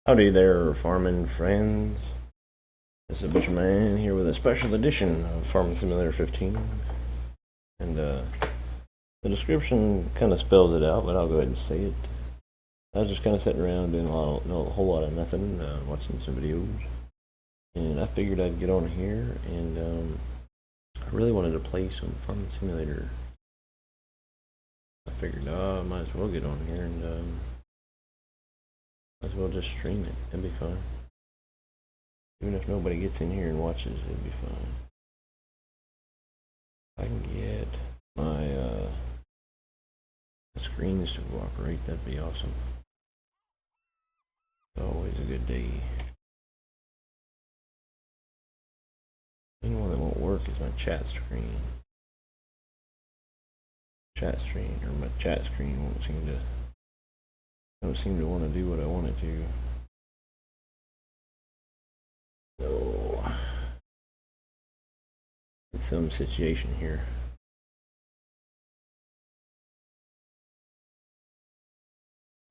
Howdy there, farming friends. This is Butcher Man here with a special edition of Farming Simulator 15. And the description kind of spells it out, but I'll go ahead and say it. I was just kind of sitting around doing a whole lot of nothing, watching some videos. And I figured I'd get on here, and I really wanted to play some Farming Simulator. I figured, I might as well get on here and might as well just stream it. It'd be fun. Even if nobody gets in here and watches, it'd be fun. If I can get my screens to cooperate, that'd be awesome. It's always a good day. The only one that won't work is my chat screen. My chat screen don't seem to want to do what I want it to. So it's some situation here.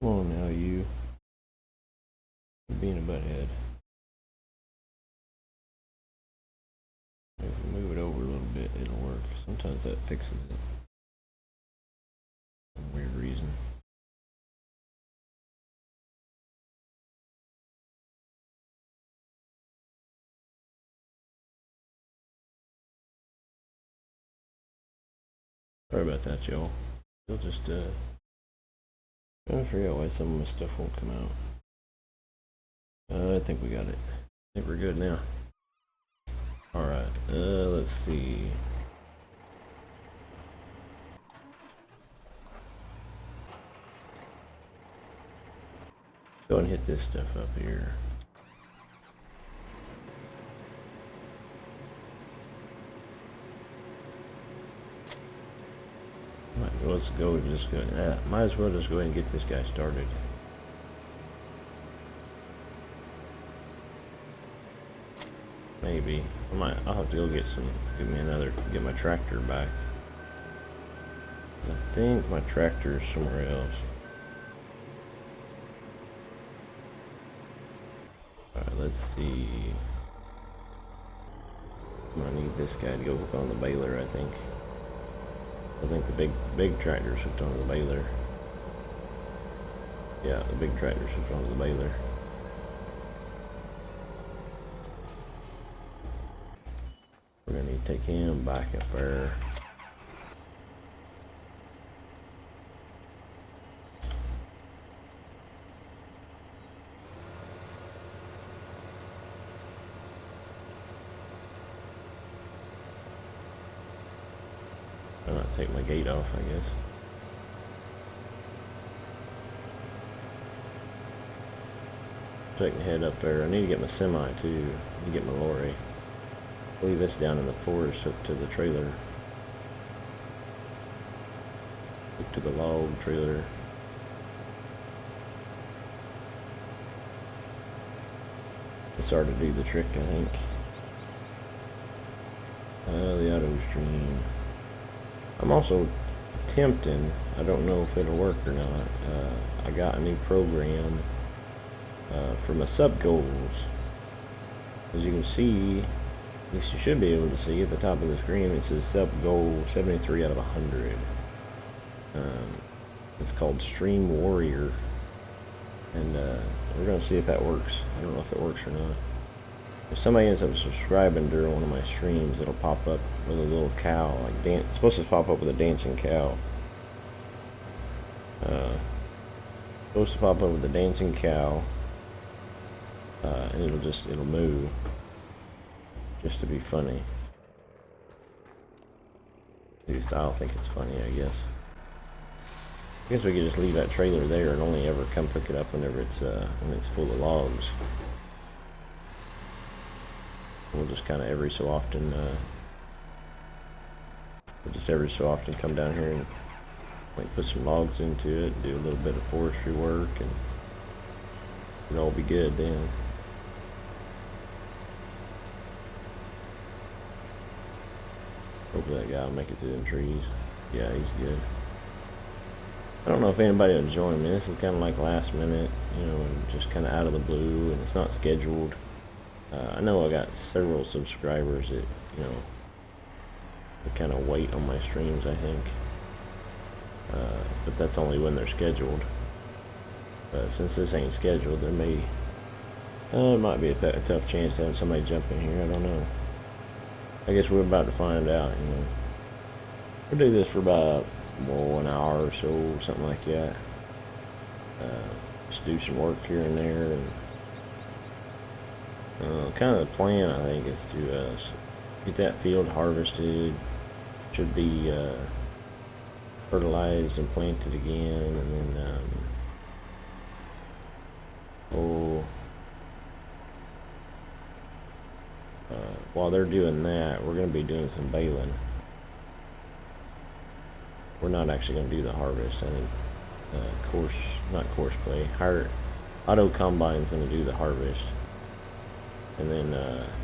Come on now, you. You're being a butthead. If we move it over a little bit, it'll work. Sometimes that fixes it. For some weird reason. Sorry about that, y'all. Still just trying to figure out why some of my stuff won't come out. I think we got it. I think we're good now. Alright, let's see. Go and hit this stuff up here. Let's go just go. Might as well just go ahead and get this guy started. Maybe I'll have to go get my tractor back. I think my tractor is somewhere else. Alright, let's see. I need this guy to go hook on the baler, I think. I think the big tractor's hooked onto the baler. Yeah, the big tractor's hooked onto the baler. We're gonna need to take him back up there. I'll not take my gate off, I guess. Take the head up there. I need to get my semi too. I need to get my lorry. Leave this down in the forest hooked to the trailer. Hooked to the log trailer. It started to do the trick, I think. The auto stream. I'm also attempting, I don't know if it'll work or not. I got a new program for my sub goals. As you can see, at least you should be able to see at the top of the screen, it says sub goal 73 out of 100. It's called Stream Warrior, and we're going to see if that works. I don't know if it works or not. If somebody ends up subscribing during one of my streams, it'll pop up with a little cow, it's supposed to pop up with a dancing cow. Supposed to pop up with a dancing cow, and it'll move, just to be funny. At least I'll think it's funny, I guess. I guess we could just leave that trailer there and only ever come pick it up whenever it's full of logs. We'll just kind of every so often come down here and put some logs into it, do a little bit of forestry work, and it'll all be good then. Hopefully that guy will make it through them trees. Yeah, he's good. I don't know if anybody will join me. This is kind of like last minute, you know, and just kind of out of the blue, and it's not scheduled. I know I got several subscribers that, you know, kind of wait on my streams, I think. But that's only when they're scheduled. Since this ain't scheduled, there might be a tough chance to have somebody jump in here. I don't know. I guess we're about to find out, you know. We'll do this for about, an hour or so, something like that. Just do some work here and there, and kind of the plan, I think, is to get that field harvested. Should be fertilized and planted again, and then while they're doing that, we're going to be doing some baling. We're not actually going to do the harvest. I think not coarse clay. Auto combine's going to do the harvest, and then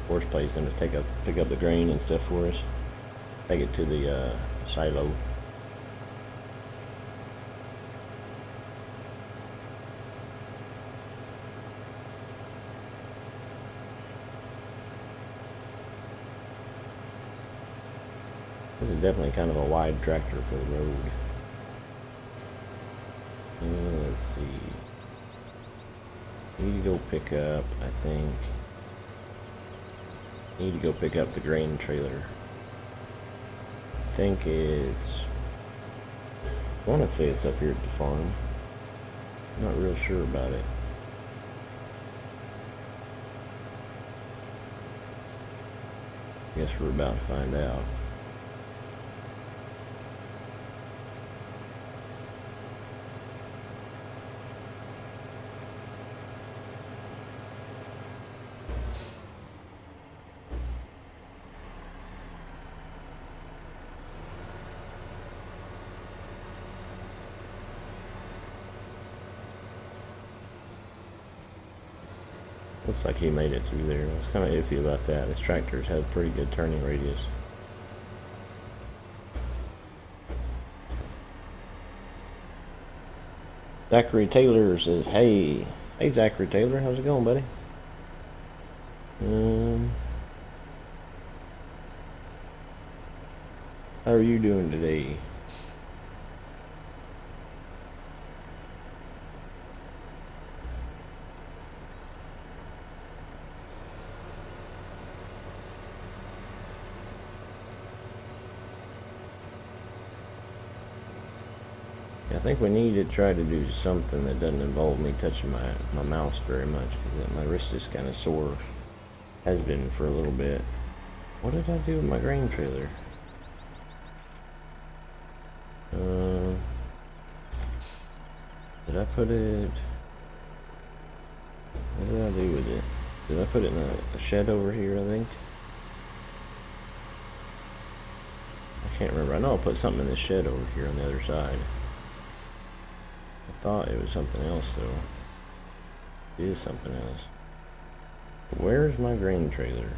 coarse clay is going to pick up the grain and stuff for us. Take it to the silo. This is definitely kind of a wide tractor for the road. Let's see. Need to go pick up, I think. Need to go pick up the grain trailer. I think it's... I want to say it's up here at the farm. I'm not real sure about it. Guess we're about to find out. Looks like he made it through there. I was kind of iffy about that. His tractors have pretty good turning radius. Zachary Taylor says, hey Zachary Taylor, how's it going, buddy? How are you doing today? I think we need to try to do something that doesn't involve me touching my mouse very much, because my wrist is kind of sore. Has been for a little bit. What did I do with my grain trailer? Did I put it... What did I do with it? Did I put it in a shed over here, I think? I can't remember. I know I put something in the shed over here on the other side. I thought it was something else, though. It is something else. Where's my grain trailer?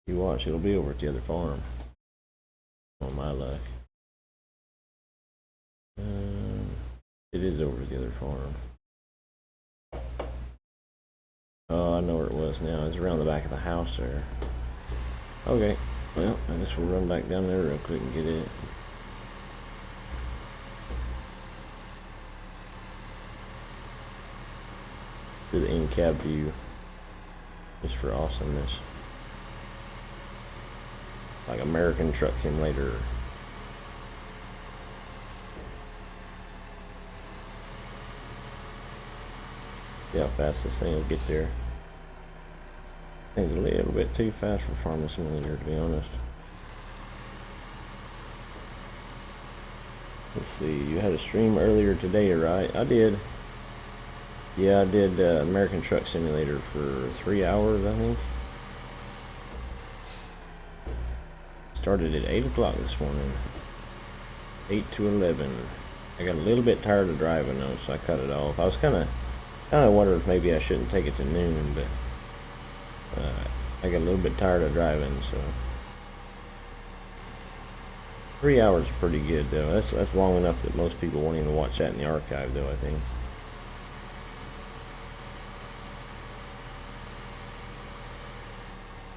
You watch, it'll be over at the other farm. On my luck. It is over at the other farm. Oh, I know where it was now. It's around the back of the house there. Okay, well, I guess we'll run back down there real quick and get it. Do the in-cab view, just for awesomeness. Like American Truck Simulator. See how fast this thing will get there. I think it's a little bit too fast for Farming Simulator, to be honest. Let's see, you had a stream earlier today, right? I did. Yeah, I did American Truck Simulator for 3 hours, I think. Started at 8 o'clock this morning. 8 to 11. I got a little bit tired of driving though, so I cut it off. I was kind of wondering if maybe I shouldn't take it to noon, but I got a little bit tired of driving, so 3 hours is pretty good though. That's long enough that most people won't even watch that in the archive though, I think.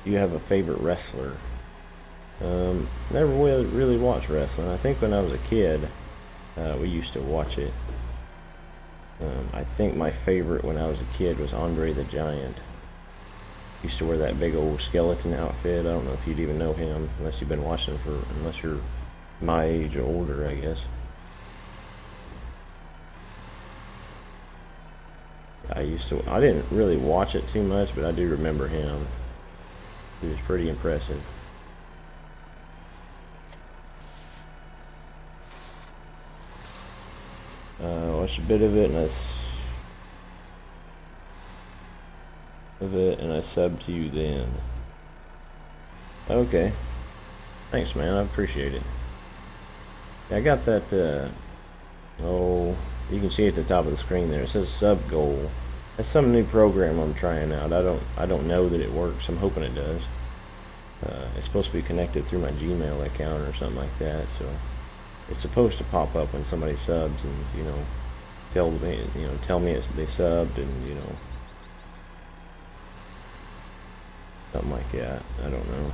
Do you have a favorite wrestler? Never really watched wrestling. I think when I was a kid, we used to watch it. I think my favorite when I was a kid was Andre the Giant. Used to wear that big old skeleton outfit. I don't know if you'd even know him unless you've been watching unless you're my age or older, I guess. I didn't really watch it too much, but I do remember him. He was pretty impressive. Watched a bit of it, and I subbed to you then. Okay. Thanks, man. I appreciate it. I got that, oh, you can see at the top of the screen there. It says sub goal. That's some new program I'm trying out. I don't know that it works. I'm hoping it does. It's supposed to be connected through my Gmail account or something like that, so it's supposed to pop up when somebody subs and, you know, tell me they subbed and, you know, something like that. I don't know.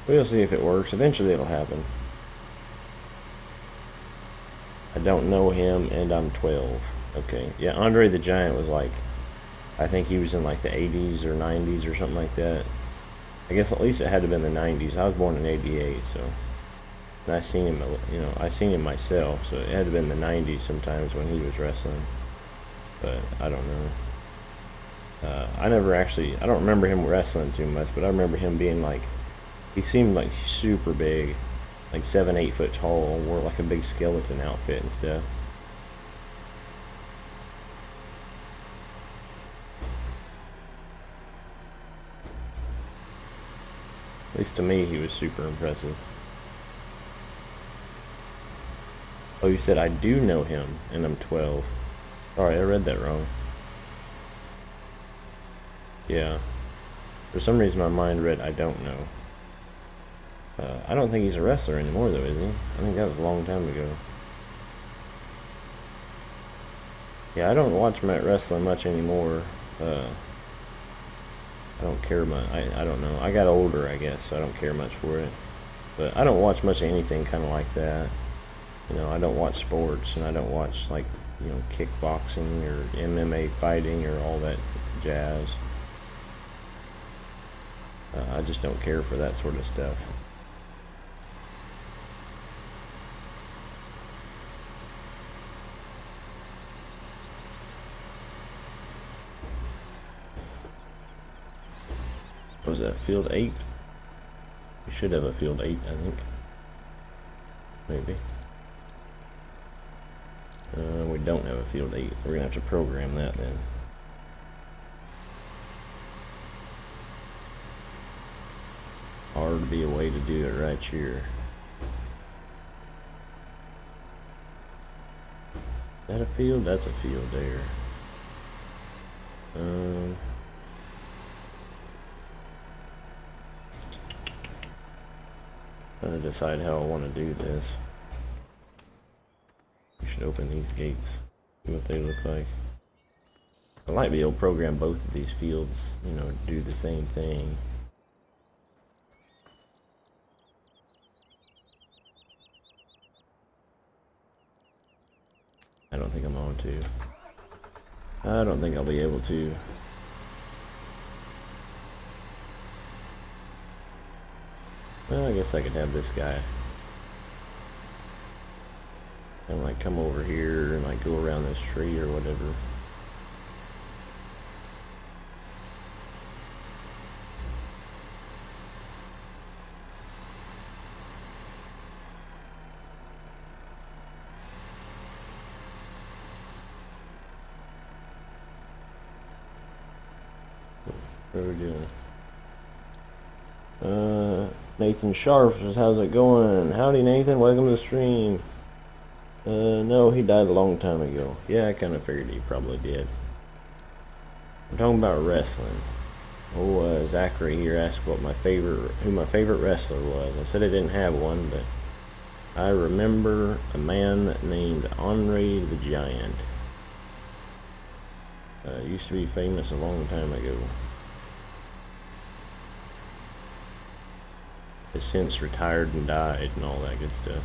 We'll see if it works. Eventually it'll happen. I don't know him and I'm 12. Okay. Yeah, Andre the Giant was like, I think he was in like the 80s or 90s or something like that. I guess at least it had to have been the 90s. I was born in 88, so. And I seen him, you know, I seen him myself, so it had to have been the 90s sometimes when he was wrestling. But I don't know. I don't remember him wrestling too much, but I remember him being like, he seemed like super big, like 7-8 foot tall, wore like a big skeleton outfit and stuff. At least to me, he was super impressive. Oh, you said I do know him, and I'm 12. Sorry, I read that wrong. Yeah. For some reason, my mind read I don't know. I don't think he's a wrestler anymore, though, is he? I think that was a long time ago. Yeah, I don't watch wrestling much anymore. I don't care much. I don't know. I got older, I guess, so I don't care much for it. But I don't watch much of anything kind of like that. You know, I don't watch sports, and I don't watch, like, you know, kickboxing or MMA fighting or all that jazz. I just don't care for that sort of stuff. Was that field 8? We should have a field 8, I think. Maybe. We don't have a field 8. We're gonna have to program that then. Hard to be a way to do it right here. Is that a field? That's a field there. Trying to decide how I want to do this. We should open these gates, see what they look like. I might be able to program both of these fields, you know, do the same thing. I don't think I'm on to. I don't think I'll be able to. Well, I guess I could have this guy. And like come over here and like go around this tree or whatever. What are we doing? Nathan Sharp says, how's it going? Howdy, Nathan. Welcome to the stream. No, he died a long time ago. Yeah, I kind of figured he probably did. I'm talking about wrestling. Zachary here asked who my favorite wrestler was. I said I didn't have one, but I remember a man named Andre the Giant. Used to be famous a long time ago. Has since retired and died and all that good stuff.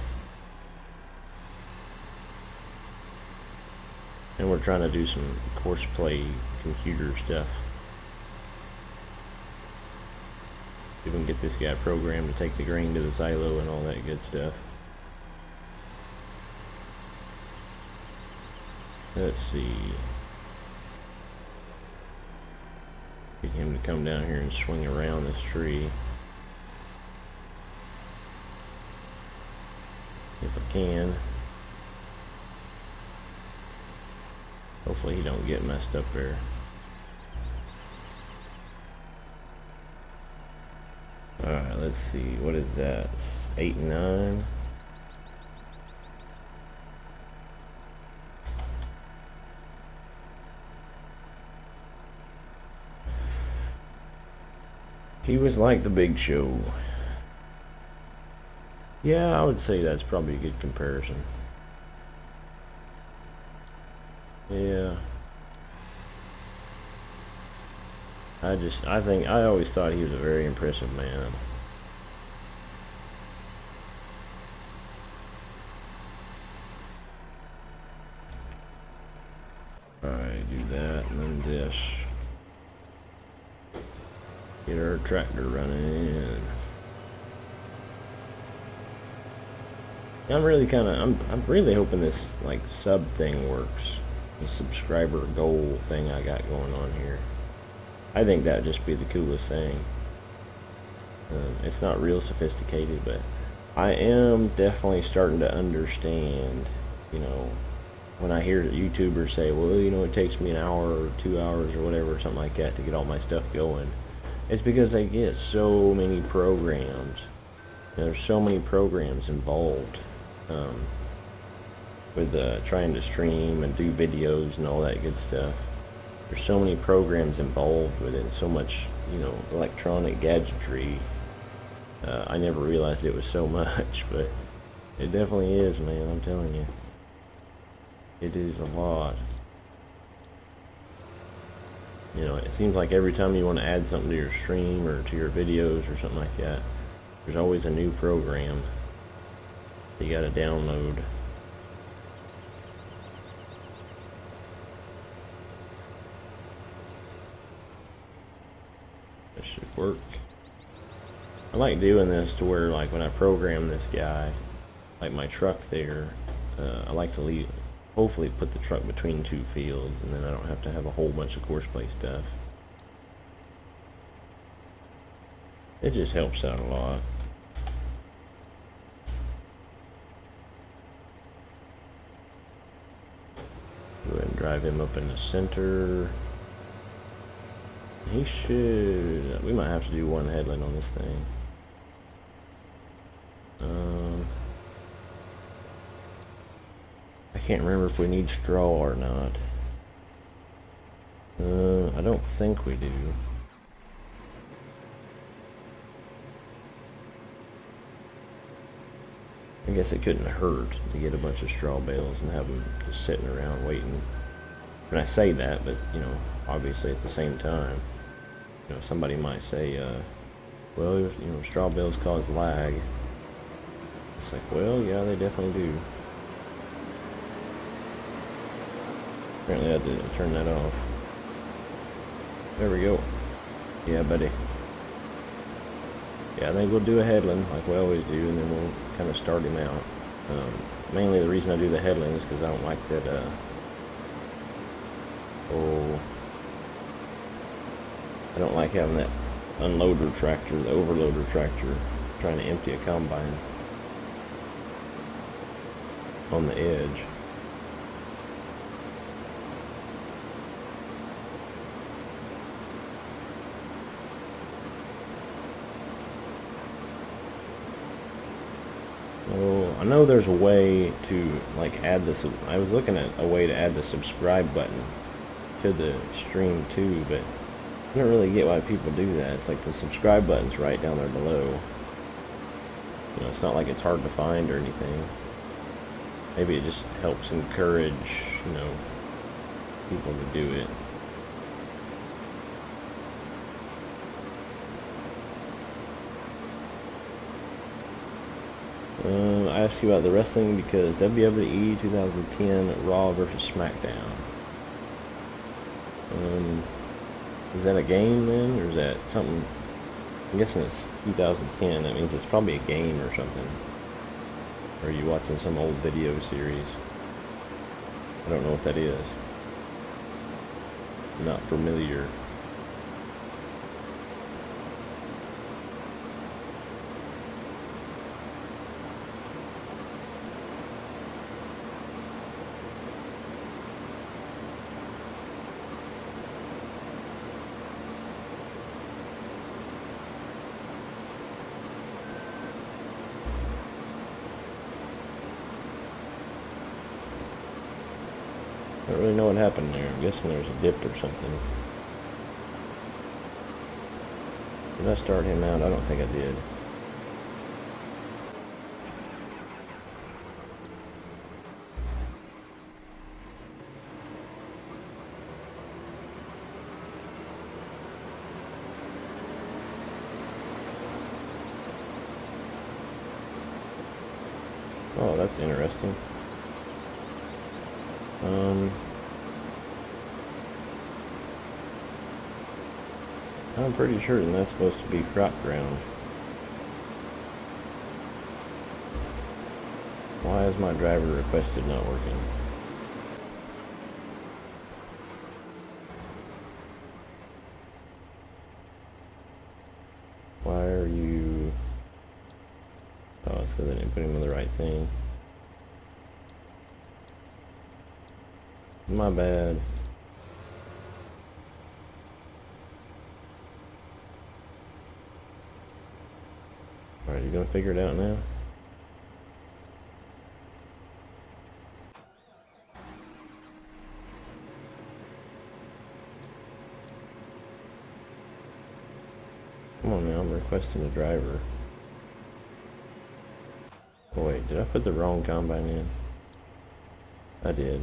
And we're trying to do some courseplay computer stuff. See if we can get this guy programmed to take the grain to the silo and all that good stuff. Let's see. Get him to come down here and swing around this tree. If I can. Hopefully he don't get messed up there. Alright, let's see. What is that? 8 and 9. He was like the Big Show. Yeah, I would say that's probably a good comparison. Yeah. I always thought he was a very impressive man. Alright, do that, and then this. Get our tractor running. I'm really hoping this like sub thing works. The subscriber goal thing I got going on here. I think that'd just be the coolest thing. It's not real sophisticated, but I am definitely starting to understand, you know, when I hear YouTubers say, well, you know, it takes me an hour or 2 hours or whatever, something like that to get all my stuff going. It's because they get so many programs. There's so many programs involved with trying to stream and do videos and all that good stuff. There's so many programs involved with it, and so much, you know, electronic gadgetry. I never realized it was so much, but it definitely is, man, I'm telling you. It is a lot. You know, it seems like every time you want to add something to your stream or to your videos or something like that, there's always a new program you gotta download. That should work. I like doing this to where, like, when I program this guy, like my truck there, I like to hopefully put the truck between 2 fields, and then I don't have to have a whole bunch of courseplay stuff. It just helps out a lot. Go ahead and drive him up in the center. He should... We might have to do one headland on this thing. I can't remember if we need straw or not. I don't think we do. I guess it couldn't hurt to get a bunch of straw bales and have them just sitting around waiting. And I say that, but, you know, obviously at the same time, you know, somebody might say, well, you know, straw bales cause lag. It's like, well, yeah, they definitely do. Apparently I didn't turn that off. There we go. Yeah, buddy. Yeah, I think we'll do a headland like we always do, and then we'll kind of start him out. Mainly the reason I do the headland is because I don't like that, I don't like having that unloader tractor, the overloader tractor, trying to empty a combine on the edge. Well, I know there's a way to, like, add this. I was looking at a way to add the subscribe button to the stream too, but I don't really get why people do that. It's like the subscribe button's right down there below. You know, it's not like it's hard to find or anything. Maybe it just helps encourage, you know, people to do it. I asked you about the wrestling because WWE 2010 Raw versus SmackDown. Is that a game then, or is that something? I'm guessing it's 2010. That means it's probably a game or something. Or are you watching some old video series? I don't know what that is. I'm not familiar. I don't really know what happened there. I'm guessing there's a dip or something. Did I start him out? I don't think I did. Oh, that's interesting. I'm pretty sure that's supposed to be crop ground. Why is my driver requested not working? Why are you... Oh, it's because I didn't put him in the right thing. My bad. Alright, you gonna figure it out now? Come on now, I'm requesting a driver. Oh wait, did I put the wrong combine in? I did.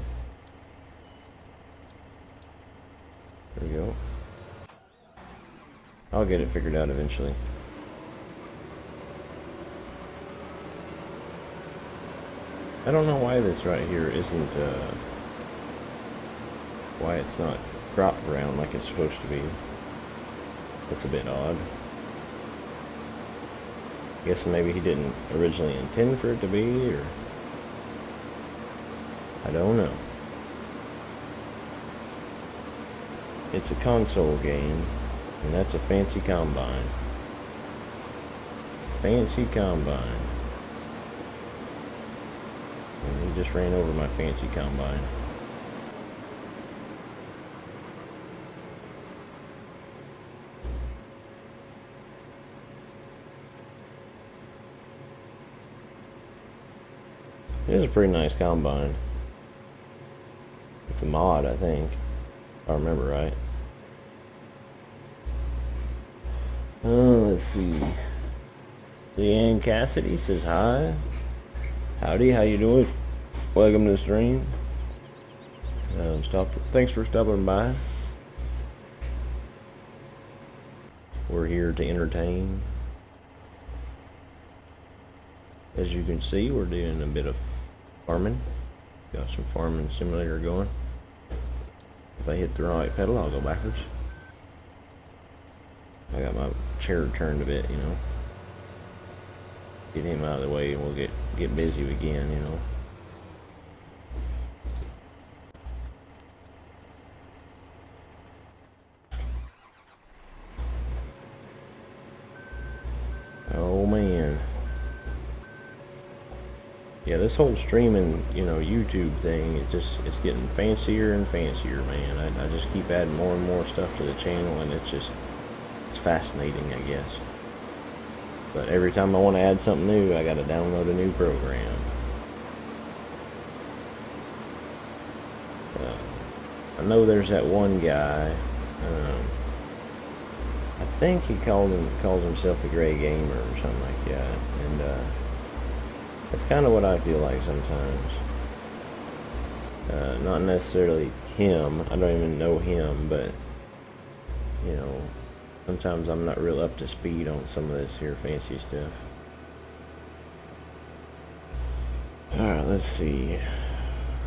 There we go. I'll get it figured out eventually. I don't know why this right here isn't, why it's not crop ground like it's supposed to be. That's a bit odd. I guess maybe he didn't originally intend for it to be, or... I don't know. It's a console game, and that's a fancy combine. Fancy combine. And he just ran over my fancy combine. It is a pretty nice combine. It's a mod, I think. If I remember right. Let's see. Leanne Cassidy says hi. Howdy, how you doing? Welcome to the stream. Thanks for stopping by. We're here to entertain. As you can see, we're doing a bit of farming. Got some farming simulator going. If I hit the right pedal, I'll go backwards. I got my chair turned a bit, you know. Get him out of the way and we'll get busy again, you know. Oh man. Yeah, this whole streaming, you know, YouTube thing, it's getting fancier and fancier, man. I just keep adding more and more stuff to the channel, and it's fascinating, I guess. But every time I want to add something new, I gotta download a new program. I know there's that one guy, I think he calls himself the Gray Gamer or something like that, and that's kind of what I feel like sometimes. Not necessarily him. I don't even know him, but you know, sometimes I'm not real up to speed on some of this here fancy stuff. Alright, let's see.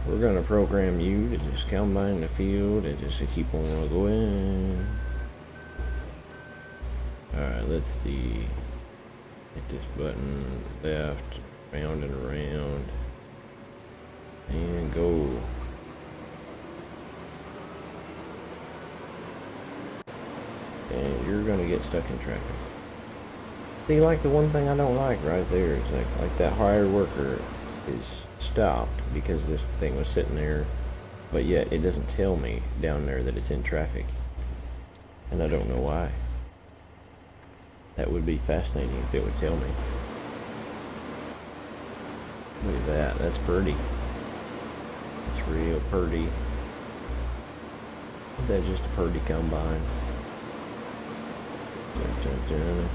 We're gonna program you to just combine the field and just to keep on going. Alright, let's see. Hit this button, left, round and around. And go. And you're gonna get stuck in traffic. See, like the one thing I don't like right there is like that hired worker is stopped because this thing was sitting there, but yet it doesn't tell me down there that it's in traffic, and I don't know why. That would be fascinating if it would tell me. Look at that, that's pretty. It's real pretty. That's just a pretty combine. Dun, dun, dun.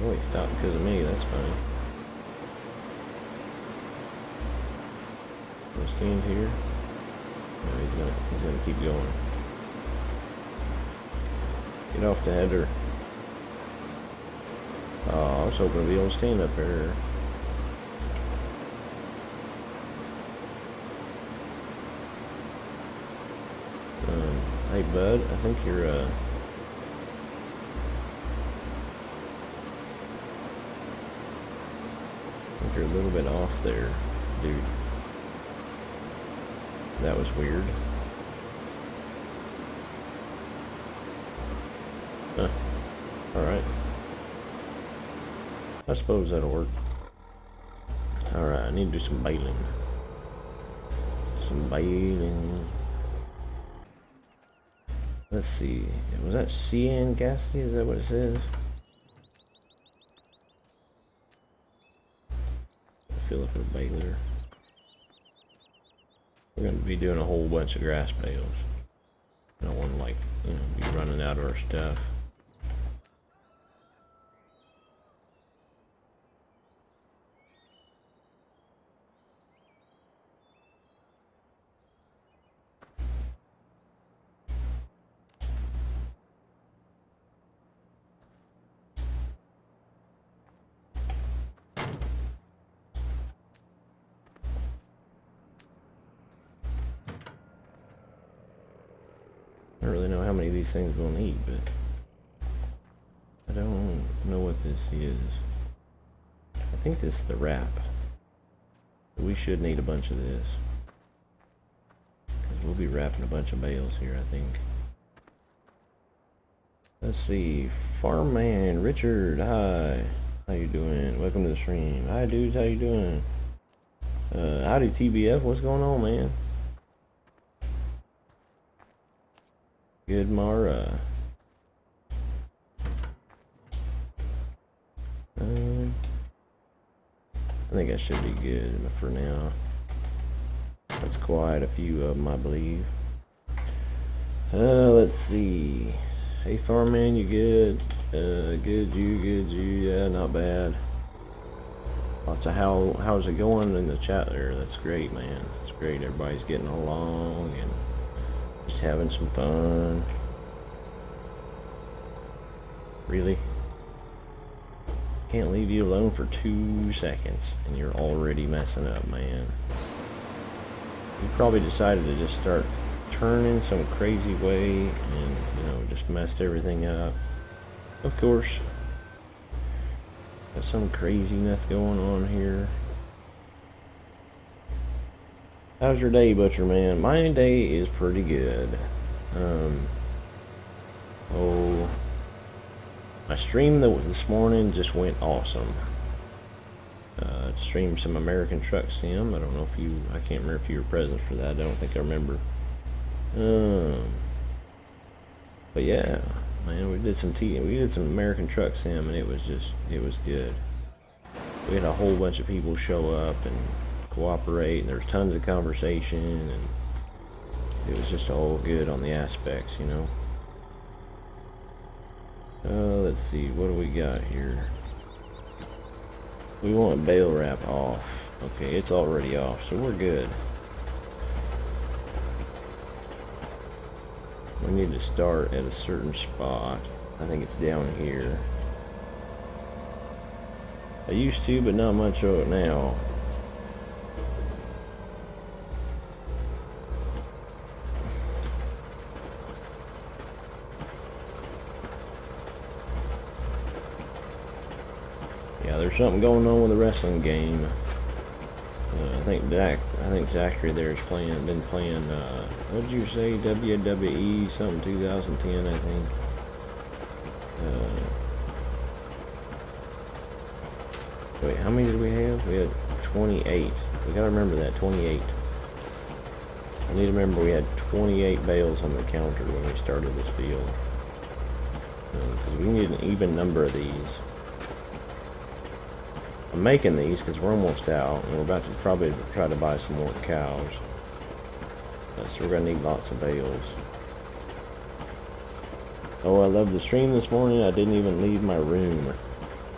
Oh, he stopped because of me, that's funny. Gonna stand here. No, he's gonna keep going. Get off the header. Oh, I was hoping to be able to stand up there. Hey bud, I think you're I think you're a little bit off there, dude. That was weird. Huh. Alright. I suppose that'll work. Alright, I need to do some bailing. Some bailing. Let's see. Was that CN Gasky? Is that what it says? Fill up a baler. We're going to be doing a whole bunch of grass bales. I don't want to, like, you know, be running out of our stuff. I don't really know how many of these things we'll need, but I don't know what this is. I think this is the wrap. We should need a bunch of this, because we'll be wrapping a bunch of bales here, I think. Let's see. Farmman Richard, hi. How you doing? Welcome to the stream. Hi dudes, how you doing? Howdy TBF, what's going on, man? Good Mara. I think I should be good for now. That's quite a few of them, I believe. Let's see. Hey Farmman, you good? Good you, yeah, not bad. Lots of how's it going in the chat there? That's great, man. That's great. Everybody's getting along and just having some fun. Really? Can't leave you alone for 2 seconds and you're already messing up, man. You probably decided to just start turning some crazy way and, you know, just messed everything up. Of course. Got some craziness going on here. How's your day, Butcher Man? My day is pretty good. My stream this morning just went awesome. Streamed some American Truck Sim. I don't know if I can't remember if you were present for that. I don't think I remember. But yeah, man, we did some American Truck Sim, and it was good. We had a whole bunch of people show up and cooperate, and there was tons of conversation, and it was just all good on the aspects, you know. Let's see, what do we got here? We want bale wrap off. Okay, it's already off, so we're good. We need to start at a certain spot. I think it's down here. I used to, but not much of it now. Yeah, there's something going on with the wrestling game. I think Zachary there is been playing, what did you say, WWE something 2010, I think. Wait, how many did we have? We had 28. We gotta remember that, 28. I need to remember we had 28 bales on the counter when we started this field. Because we need an even number of these. I'm making these because we're almost out, and we're about to probably try to buy some more cows. So we're going to need lots of bales. Oh, I love the stream this morning. I didn't even leave my room.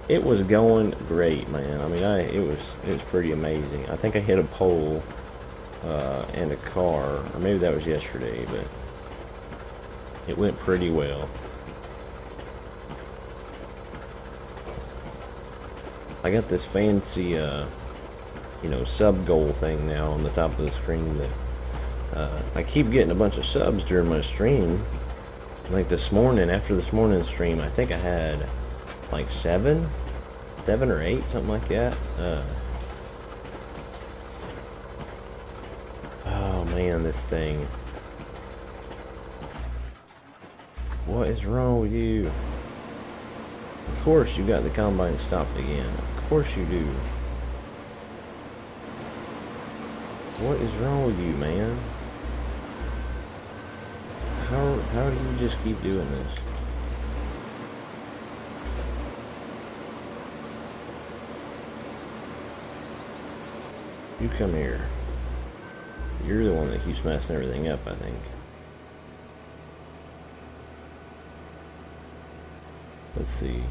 It was going great, man. I mean, it was pretty amazing. I think I hit a pole and a car, or maybe that was yesterday, but it went pretty well. I got this fancy, you know, sub goal thing now on the top of the screen that I keep getting a bunch of subs during my stream. Like this morning, after this morning's stream, I think I had like 7 or 8, something like that. Oh man, this thing. What is wrong with you? Of course you got the combine stopped again. Of course you do. What is wrong with you, man? How do you just keep doing this? You come here. You're the one that keeps messing everything up, I think. Let's see.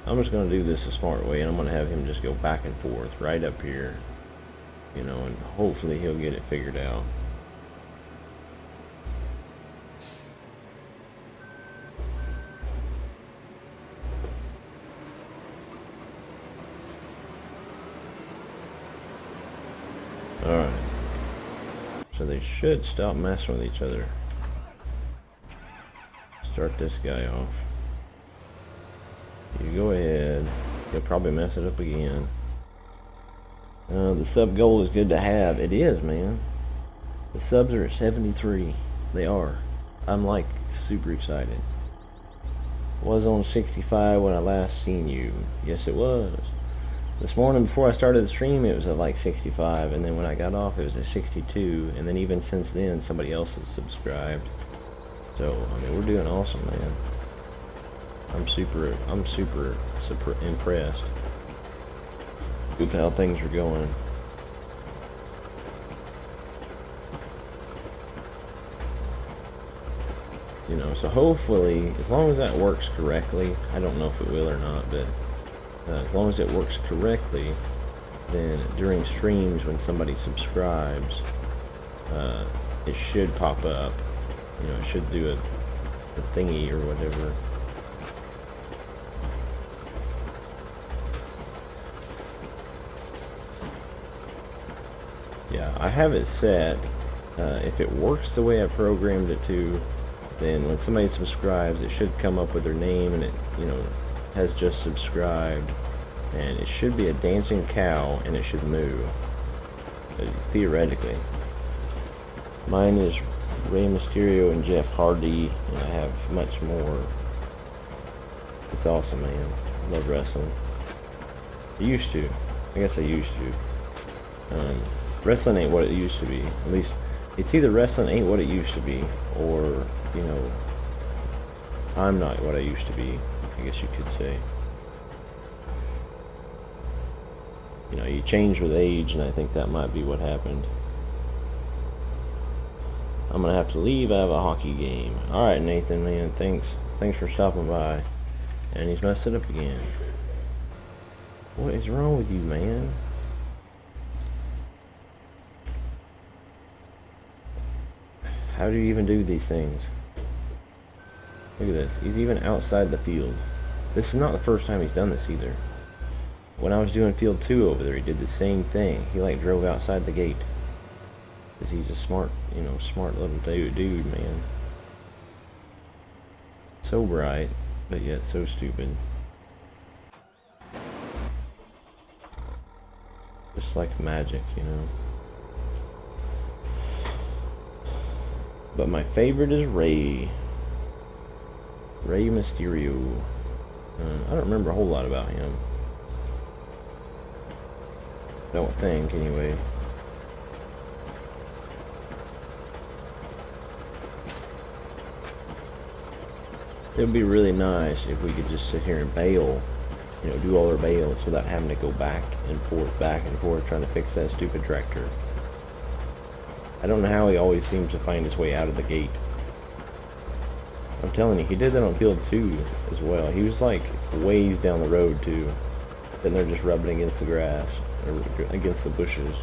I'm just going to do this a smart way, and I'm going to have him just go back and forth right up here. You know, and hopefully he'll get it figured out. Alright. So they should stop messing with each other. Start this guy off. You go ahead. You'll probably mess it up again. The sub goal is good to have. It is, man. The subs are at 73. They are. I'm like super excited. Was on 65 when I last seen you. Yes, it was. This morning before I started the stream, it was at like 65, and then when I got off, it was at 62, and then even since then, somebody else has subscribed. So, I mean, we're doing awesome, man. I'm super impressed with how things are going. You know, so hopefully, as long as that works correctly, I don't know if it will or not, but as long as it works correctly, then during streams when somebody subscribes, it should pop up. You know, it should do a thingy or whatever. Yeah, I have it set. If it works the way I programmed it to, then when somebody subscribes, it should come up with their name and it, you know, has just subscribed, and it should be a dancing cow and it should moo, theoretically. Mine is Rey Mysterio and Jeff Hardy, and I have much more. It's awesome, man. I love wrestling. I used to. I guess I used to. Wrestling ain't what it used to be. At least, it's either wrestling ain't what it used to be, or, you know, I'm not what I used to be, I guess you could say. You know, you change with age, and I think that might be what happened. I'm gonna have to leave. I have a hockey game. Alright, Nathan, man, thanks. Thanks for stopping by. And he's messed it up again. What is wrong with you, man? How do you even do these things? Look at this. He's even outside the field. This is not the first time he's done this either. When I was doing field 2 over there, he did the same thing. He like drove outside the gate. Because he's a smart, you know, smart little dude, man. So bright, but yet so stupid. Just like magic, you know. But my favorite is Rey. Rey Mysterio. I don't remember a whole lot about him. Don't think, anyway. It would be really nice if we could just sit here and bail, you know, do all our bails without having to go back and forth, trying to fix that stupid tractor. I don't know how he always seems to find his way out of the gate. I'm telling you, he did that on field 2 as well. He was like ways down the road too. Then they're just rubbing against the grass, or against the bushes.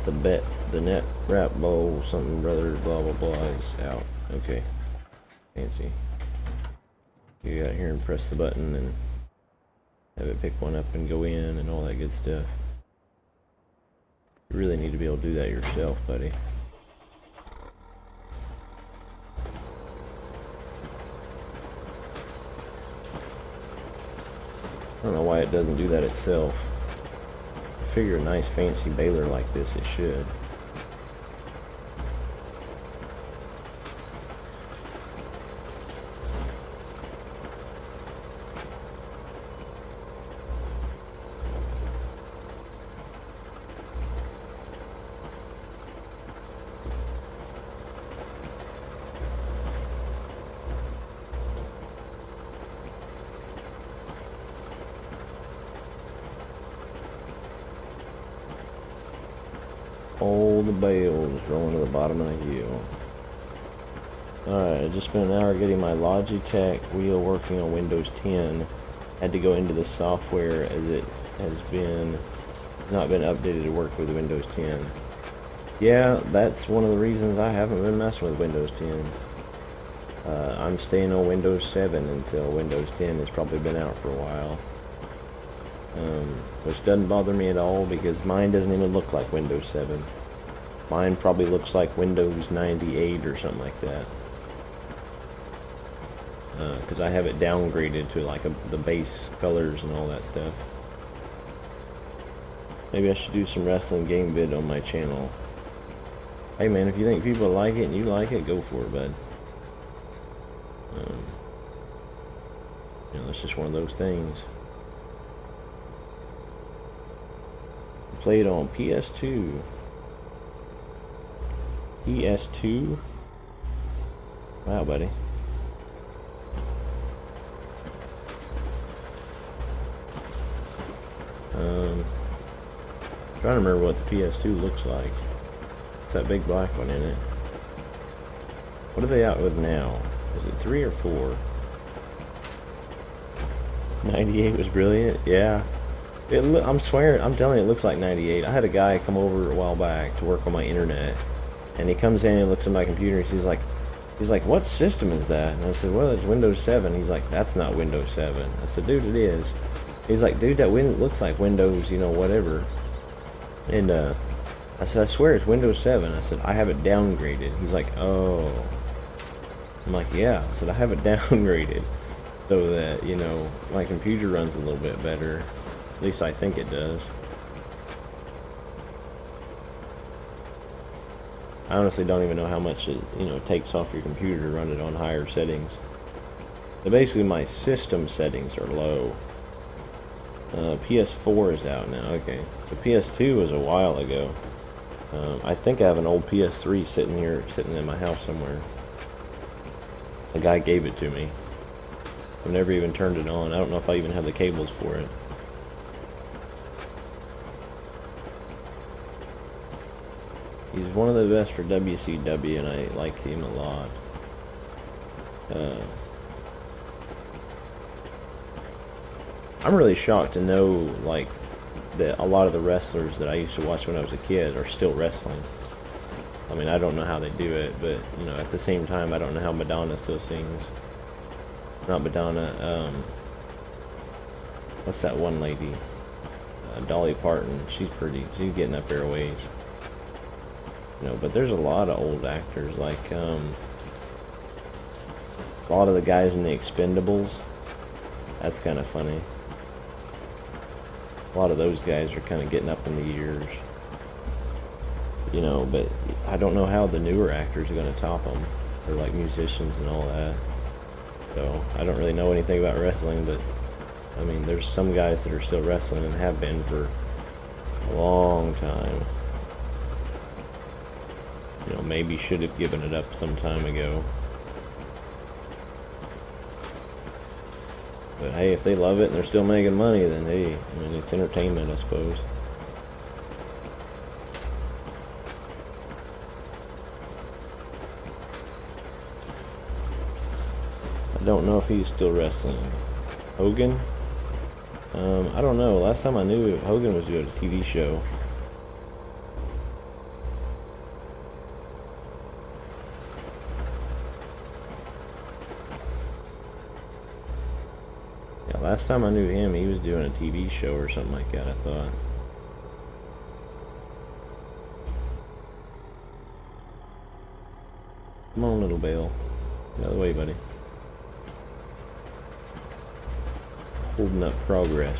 The net wrap bowl, something brother, blah blah blah is out. Okay. Fancy. You get out here and press the button and have it pick one up and go in and all that good stuff. You really need to be able to do that yourself, buddy. I don't know why it doesn't do that itself. I figure a nice fancy baler like this, it should. All the bales rolling to the bottom of the hill. Alright, I just spent an hour getting my Logitech wheel working on Windows 10. Had to go into the software as it has not been updated to work with Windows 10. Yeah, that's one of the reasons I haven't been messing with Windows 10. I'm staying on Windows 7 until Windows 10 has probably been out for a while. Which doesn't bother me at all because mine doesn't even look like Windows 7. Mine probably looks like Windows 98 or something like that. Because I have it downgraded to like the base colors and all that stuff. Maybe I should do some wrestling game vid on my channel. Hey man, if you think people like it and you like it, go for it, bud. You know, it's just one of those things. Played on PS2. PS2? Wow, buddy. Trying to remember what the PS2 looks like. It's that big black one in it. What are they out with now? Is it 3 or 4? 98 was brilliant? Yeah. I'm swearing, I'm telling you, it looks like 98. I had a guy come over a while back to work on my internet, and he comes in and looks at my computer, and he's like, what system is that? And I said, well, it's Windows 7. He's like, that's not Windows 7. I said, dude, it is. He's like, dude, that looks like Windows, you know, whatever. And I said, I swear it's Windows 7. I said, I have it downgraded. He's like, oh. I'm like, yeah. I said, I have it downgraded so that, you know, my computer runs a little bit better. At least I think it does. I honestly don't even know how much it, you know, takes off your computer to run it on higher settings. So basically my system settings are low. PS4 is out now. Okay, so PS2 was a while ago. I think I have an old PS3 sitting in my house somewhere. The guy gave it to me. I've never even turned it on. I don't know if I even have the cables for it. He's one of the best for WCW, and I like him a lot. I'm really shocked to know, like, that a lot of the wrestlers that I used to watch when I was a kid are still wrestling. I mean, I don't know how they do it, but, you know, at the same time, I don't know how Madonna still sings. Not Madonna, what's that one lady? Dolly Parton. She's getting up there a ways. You know, but there's a lot of old actors, like, a lot of the guys in the Expendables. That's kind of funny. A lot of those guys are kind of getting up in the years. You know, but I don't know how the newer actors are going to top them. They're like musicians and all that. So, I don't really know anything about wrestling, but, I mean, there's some guys that are still wrestling and have been for a long time. You know, maybe should have given it up some time ago. But hey, if they love it and they're still making money, then hey, I mean, it's entertainment, I suppose. I don't know if he's still wrestling. Hogan? I don't know. Last time I knew, Hogan was doing a TV show. Yeah, last time I knew him, he was doing a TV show or something like that, I thought. Come on, little Bale. Get out of the way, buddy. Holding up progress.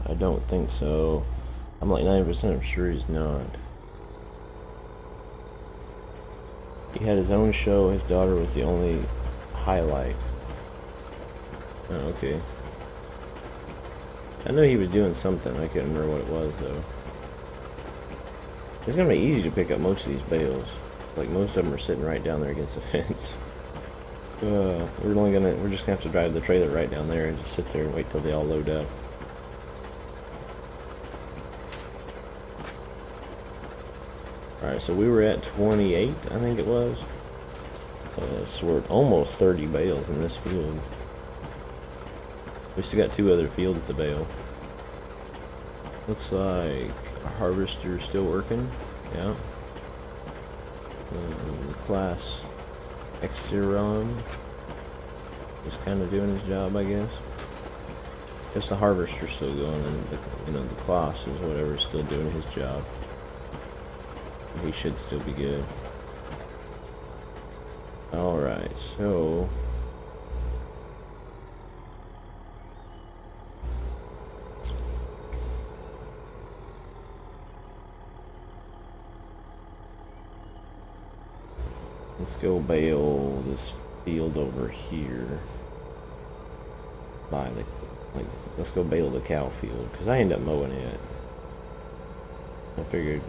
I don't think so. I'm like 90% sure he's not. He had his own show. His daughter was the only highlight. Oh, okay. I know he was doing something. I couldn't remember what it was, though. It's gonna be easy to pick up most of these bales. Like, most of them are sitting right down there against the fence. We're just gonna have to drive the trailer right down there and just sit there and wait till they all load up. Alright, so we were at 28, I think it was. So we're at almost 30 bales in this field. We still got 2 other fields to bale. Looks like our harvester's still working. Yeah. Class Xeron is kind of doing his job, I guess. Guess the harvester's still going, and the class is whatever's still doing his job. He should still be good. Alright, so let's go bale this field over here by let's go bale the cow field, because I end up mowing it. I figured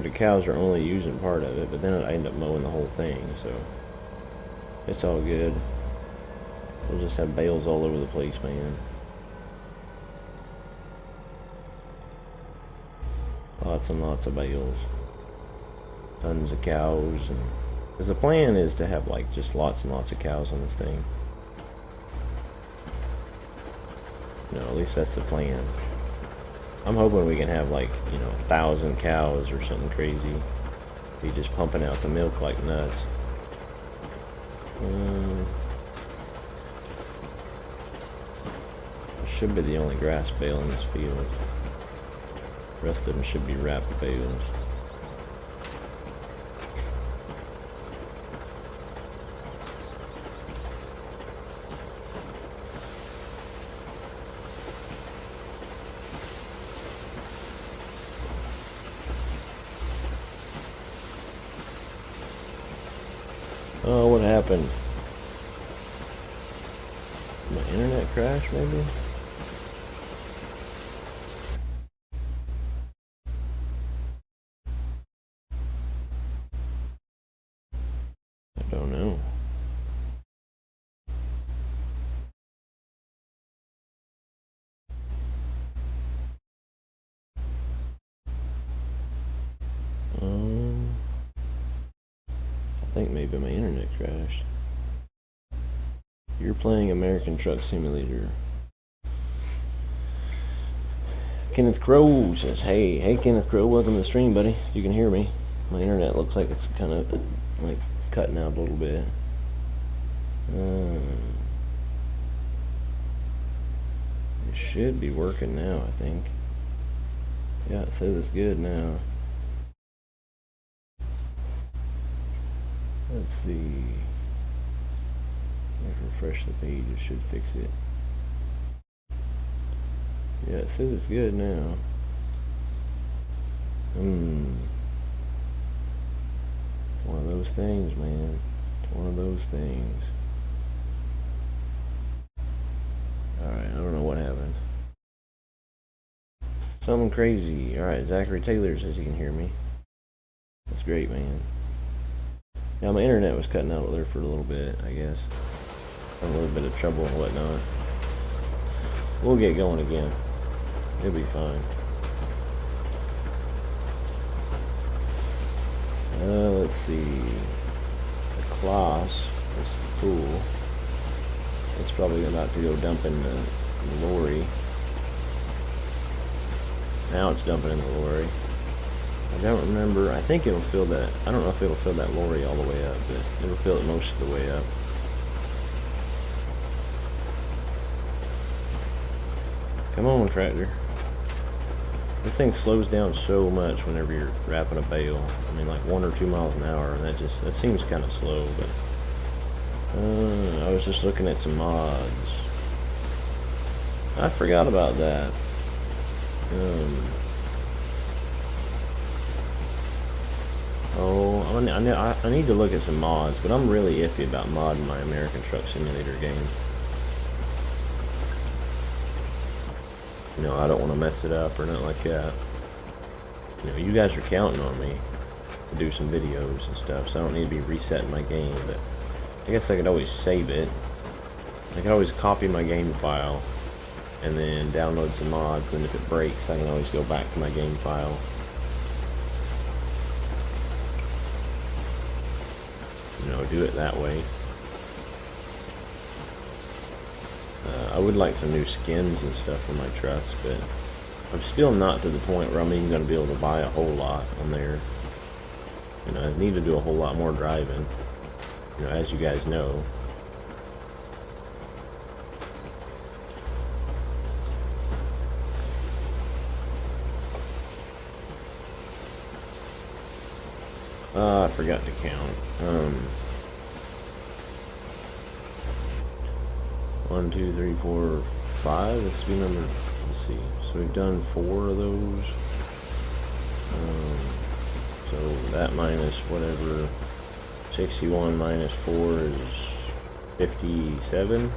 the cows are only using part of it, but then I end up mowing the whole thing, so it's all good. We'll just have bales all over the place, man. Lots and lots of bales. Tons of cows, and because the plan is to have like just lots and lots of cows on this thing. No, at least that's the plan. I'm hoping we can have like, 1,000 cows or something crazy. Be just pumping out the milk like nuts. Should be the only grass bale in this field. The rest of them should be wrapped bales. Oh, what happened? My internet crashed, maybe? I don't know. I think maybe my internet crashed. You're playing American Truck Simulator. Kenneth Crow says, hey Kenneth Crow, welcome to the stream, buddy. You can hear me. My internet looks like it's kind of like cutting out a little bit. It should be working now, I think. Yeah, it says it's good now. Let's see. Let's refresh the page, it should fix it. Yeah, it says it's good now. One of those things, man. It's one of those things. Alright, I don't know what happened. Something crazy. Alright, Zachary Taylor says he can hear me. That's great, man. Yeah, my internet was cutting out there for a little bit, I guess. A little bit of trouble and whatnot. We'll get going again. It'll be fine. Let's see. The class, this pool. It's probably about to go dump in the lorry. Now it's dumping in the lorry. I don't remember. I think it'll fill that. I don't know if it'll fill that lorry all the way up, but it'll fill it most of the way up. Come on, tractor. This thing slows down so much whenever you're wrapping a bale. I mean, like 1 or 2 miles an hour, and that seems kind of slow. But I was just looking at some mods. I forgot about that. I need to look at some mods, but I'm really iffy about modding my American Truck Simulator game. You know, I don't want to mess it up or nothing like that. You know, you guys are counting on me to do some videos and stuff, so I don't need to be resetting my game, but I guess I could always save it. I could always copy my game file and then download some mods, and if it breaks, I can always go back to my game file. You know, do it that way. I would like some new skins and stuff for my trucks, but I'm still not to the point where I'm even going to be able to buy a whole lot on there. You know, I need to do a whole lot more driving, you know, as you guys know. I forgot to count. 1, 2, 3, 4, 5. This will be number. Let's see. So we've done 4 of those. So that minus whatever. 61 minus 4 is 57.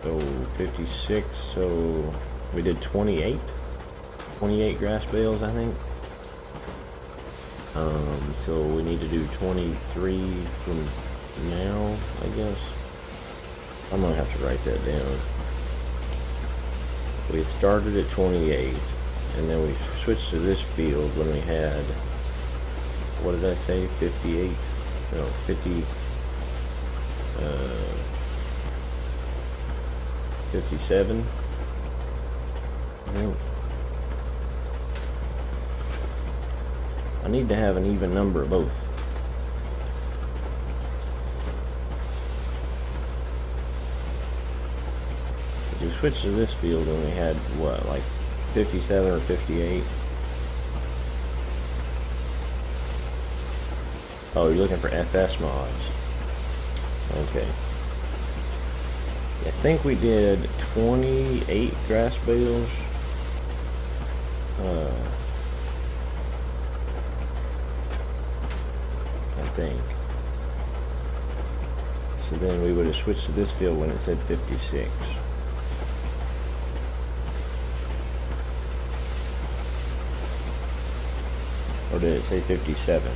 So 56. So we did 28. 28 grass bales, I think. So we need to do 23 from now, I guess. I'm gonna have to write that down. We started at 28, and then we switched to this field when we had, what did I say, 58? No, 50, 57, I think. I need to have an even number of both. We switched to this field and we had, what, like 57 or 58? Oh, you're looking for FS mods. Okay. I think we did 28 grass bales. I think. So then we would have switched to this field when it said 56. Or did it say 57?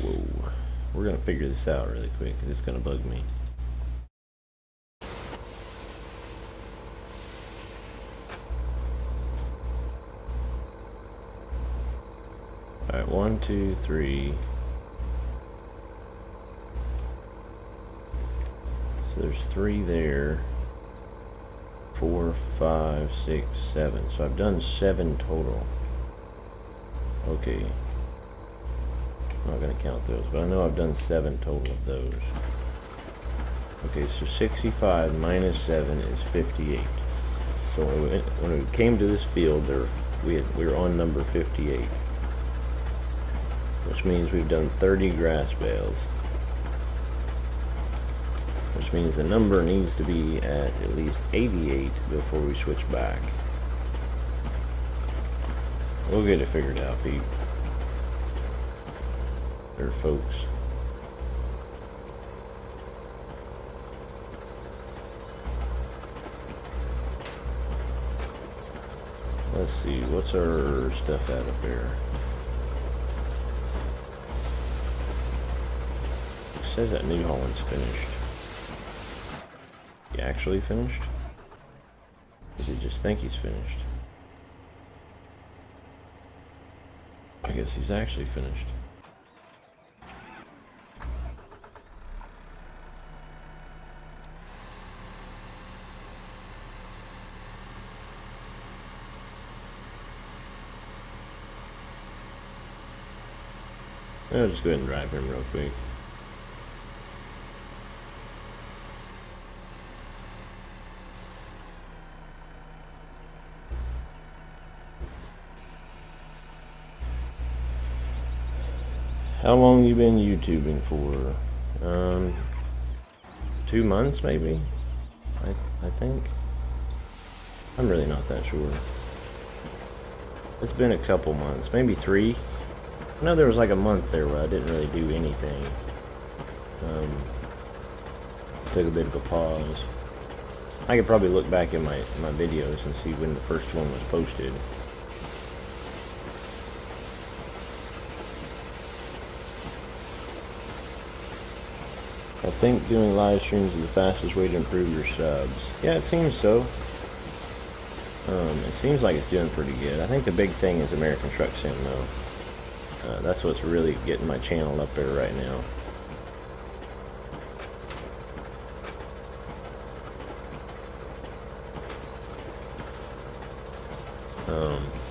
Whoa. We're going to figure this out really quick because it's going to bug me. Alright, 1, 2, 3. So there's 3 there. 4, 5, 6, 7. So I've done 7 total. Okay. I'm not going to count those, but I know I've done 7 total of those. Okay, so 65 minus 7 is 58. So when we came to this field, we were on number 58. Which means we've done 30 grass bales. Which means the number needs to be at least 88 before we switch back. We'll get it figured out, Pete. Or folks. Let's see, what's our stuff at up there? It says that New Holland's finished. He actually finished? Does he just think he's finished? I guess he's actually finished. I'll just go ahead and drive him real quick. How long you been YouTubing for? 2 months maybe? I think. I'm really not that sure. It's been a couple months, maybe 3. I know there was like a month there where I didn't really do anything. Took a bit of a pause. I could probably look back in my videos and see when the first one was posted. I think doing live streams is the fastest way to improve your subs. Yeah, it seems so. It seems like it's doing pretty good. I think the big thing is American Truck Sim though. That's what's really getting my channel up there right now.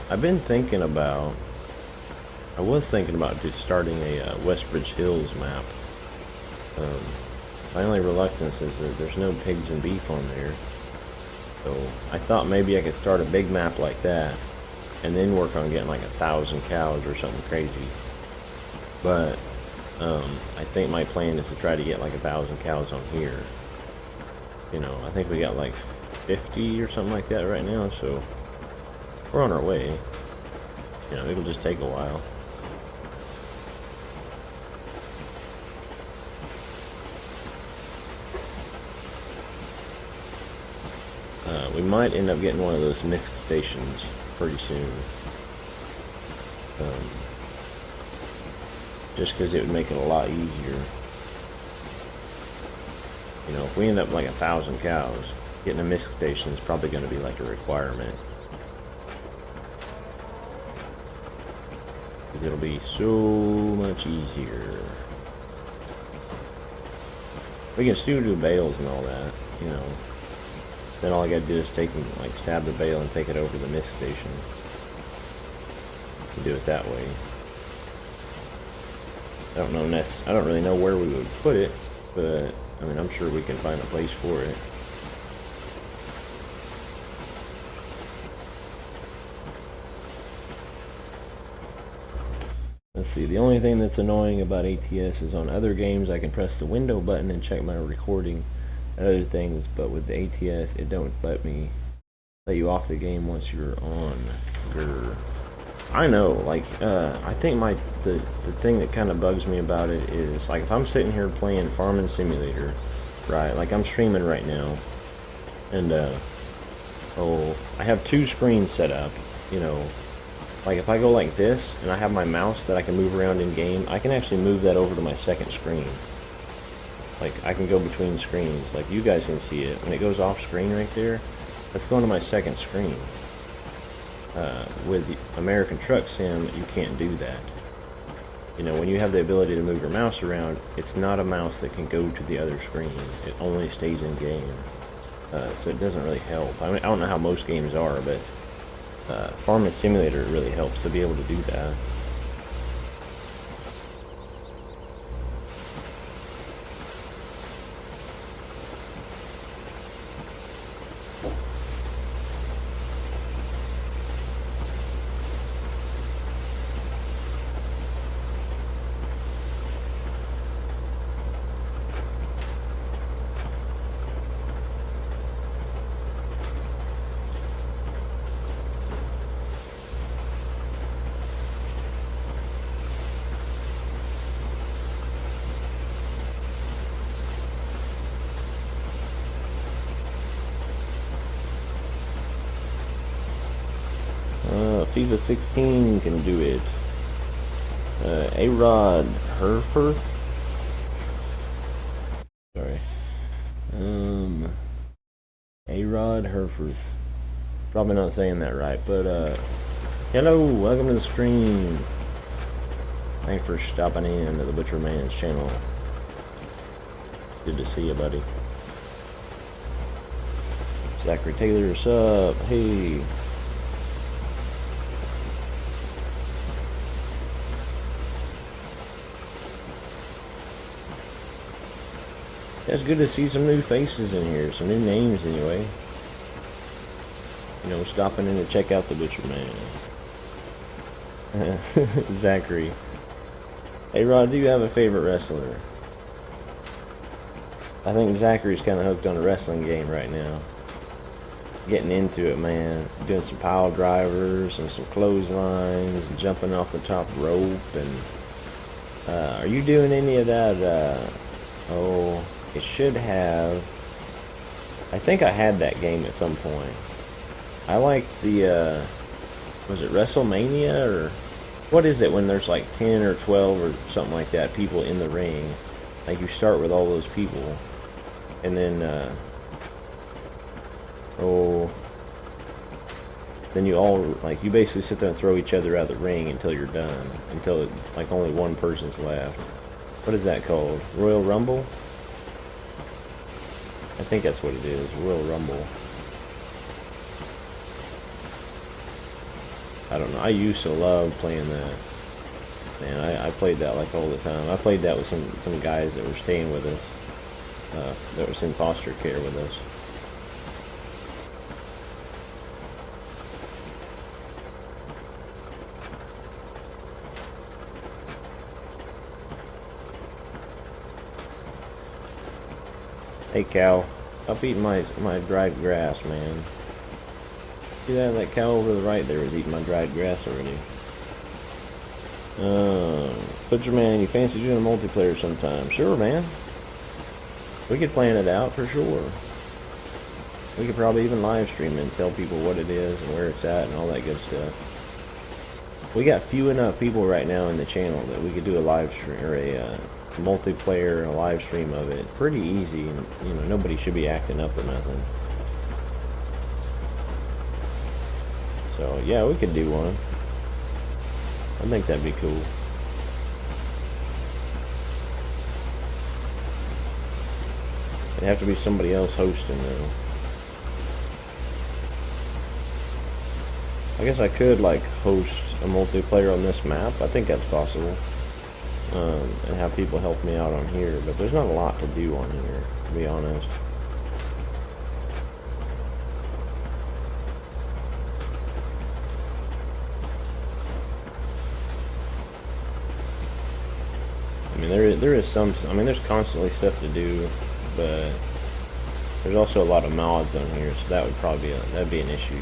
I was thinking about just starting a Westbridge Hills map. My only reluctance is that there's no pigs and beef on there. So I thought maybe I could start a big map like that and then work on getting like 1,000 cows or something crazy. But I think my plan is to try to get like 1,000 cows on here. You know, I think we got like 50 or something like that right now, so we're on our way. You know, it'll just take a while. We might end up getting one of those MISC stations pretty soon. Just because it would make it a lot easier. You know, if we end up like 1,000 cows, getting a MISC station is probably going to be like a requirement. Because it'll be so much easier. We can still do bales and all that, you know. Then all I gotta do is take and like stab the bale and take it over to the MISC station. And do it that way. I don't really know where we would put it, but I mean I'm sure we can find a place for it. Let's see, the only thing that's annoying about ATS is on other games I can press the window button and check my recording and other things, but with the ATS it don't let me let you off the game once you're on. I know, like, I think the thing that kind of bugs me about it is, like, if I'm sitting here playing Farming Simulator, right, like I'm streaming right now, and, I have 2 screens set up, you know, like if I go like this, and I have my mouse that I can move around in game, I can actually move that over to my second screen. Like, I can go between screens, like you guys can see it, when it goes off screen right there, that's going to my second screen. With the American Truck Sim, you can't do that. You know, when you have the ability to move your mouse around, it's not a mouse that can go to the other screen. It only stays in game. So it doesn't really help. I mean, I don't know how most games are, but Farming Simulator really helps to be able to do that. FS15 can do it. A-Rod Herford? Sorry. A-Rod Herford. Probably not saying that right, but hello, welcome to the stream. Thanks for stopping in to the Butcher Man's channel. Good to see you, buddy. Zachary Taylor, what's up? Hey. It's good to see some new faces in here, some new names anyway. You know, stopping in to check out the Butcher Man. Zachary. Hey Rod, do you have a favorite wrestler? I think Zachary's kind of hooked on a wrestling game right now. Getting into it, man. Doing some pile drivers and some clotheslines, and jumping off the top rope. And are you doing any of that? It should have. I think I had that game at some point. I like the, was it WrestleMania, or what is it when there's like 10 or 12 or something like that people in the ring? Like you start with all those people, and then, then you all, like, you basically sit there and throw each other out of the ring until you're done, until, like, only one person's left. What is that called? Royal Rumble? I think that's what it is, Royal Rumble. I don't know, I used to love playing that. Man, I played that like all the time. I played that with some guys that were staying with us, that was in foster care with us. Hey cow, stop eating my dried grass, man. See that cow over to the right there is eating my dried grass already. Butcher Man, you fancy doing a multiplayer sometime? Sure, man. We could plan it out for sure. We could probably even live stream it and tell people what it is and where it's at and all that good stuff. We got few enough people right now in the channel that we could do a live stream, or a multiplayer and a live stream of it. Pretty easy, and you know, nobody should be acting up or nothing. So yeah, we could do one. I think that'd be cool. It'd have to be somebody else hosting though. I guess I could like host a multiplayer on this map. I think that's possible. And have people help me out on here, but there's not a lot to do on here, to be honest. I mean, there is some. I mean, there's constantly stuff to do, but There's also a lot of mods on here, so that would probably that'd be an issue.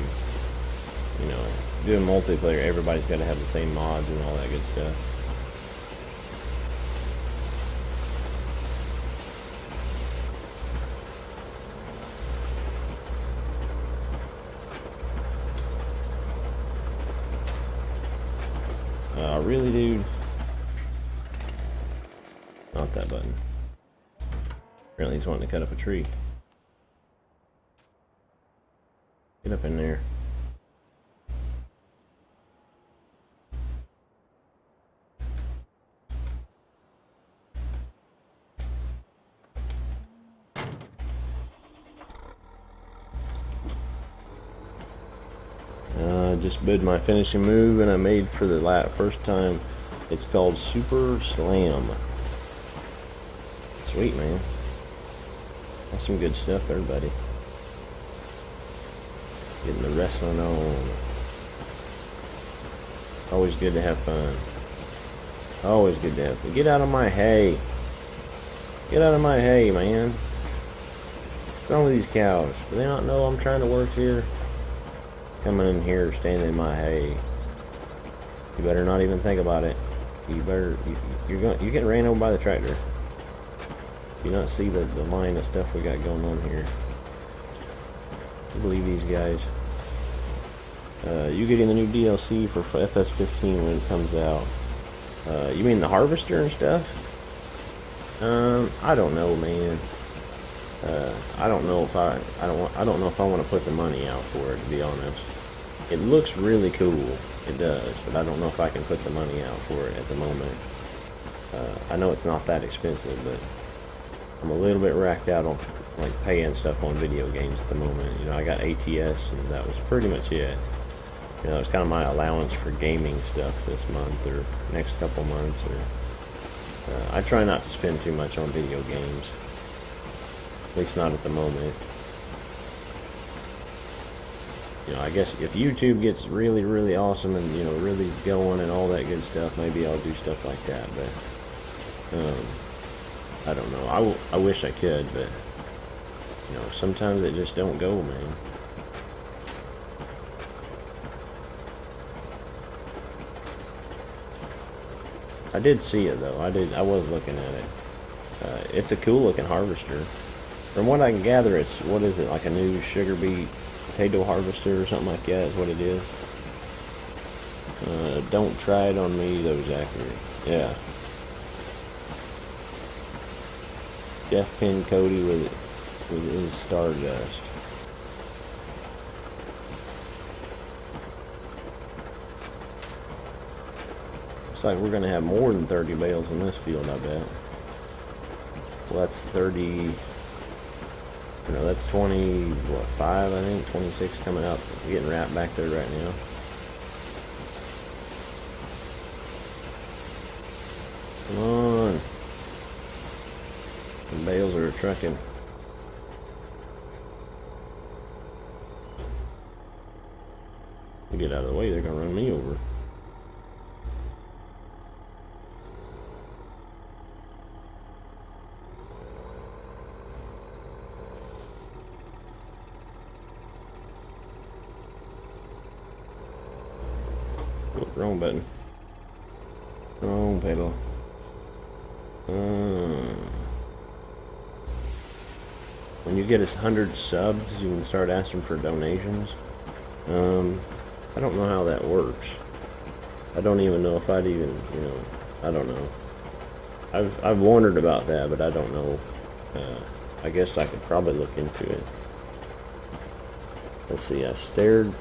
You know, doing multiplayer, everybody's got to have the same mods and all that good stuff. Really, dude? Not that button. Apparently he's wanting to cut up a tree. Get up in there. Just did my finishing move, and I made for the first time. It's called Super Slam. Sweet, man. That's some good stuff there, buddy. Getting the wrestling on. Always good to have fun. Always good to have fun. Get out of my hay. Get out of my hay, man. What's wrong with these cows? Do they not know I'm trying to work here? Coming in here, standing in my hay. You better not even think about it. You better, you're getting ran over by the tractor. You not see the line of stuff we got going on here. I believe these guys. You getting the new DLC for FS15 when it comes out. You mean the harvester and stuff? I don't know, man. I don't know if I don't know if I want to put the money out for it, to be honest. It looks really cool, it does, but I don't know if I can put the money out for it at the moment. I know it's not that expensive, but I'm a little bit racked out on like paying stuff on video games at the moment. You know, I got ATS, and that was pretty much it. You know, it's kind of my allowance for gaming stuff this month or next couple months. Or I try not to spend too much on video games. At least not at the moment. You know, I guess if YouTube gets really, really awesome and, you know, really going and all that good stuff, maybe I'll do stuff like that. But, I don't know. I wish I could, but, you know, sometimes it just don't go, man. I did see it, though. I was looking at it. It's a cool looking harvester. From what I can gather, it's, what is it, like a new sugar beet potato harvester or something like that is what it is. Don't try it on me, though, Zachary. Yeah. Jeff pinned Cody with his Stardust. Looks like we're going to have more than 30 bales in this field, I bet. Well, that's 30... You know, that's 25, I think, 26 coming up. Getting wrapped back there right now. Come on. The bales are trucking. Get out of the way, they're gonna run me over. Wrong button. Wrong pedal. When you get 100 subs, you can start asking for donations. I don't know how that works. I don't even know if I'd even, you know, I don't know. I've wondered about that, but I don't know. I guess I could probably look into it. Let's see, I started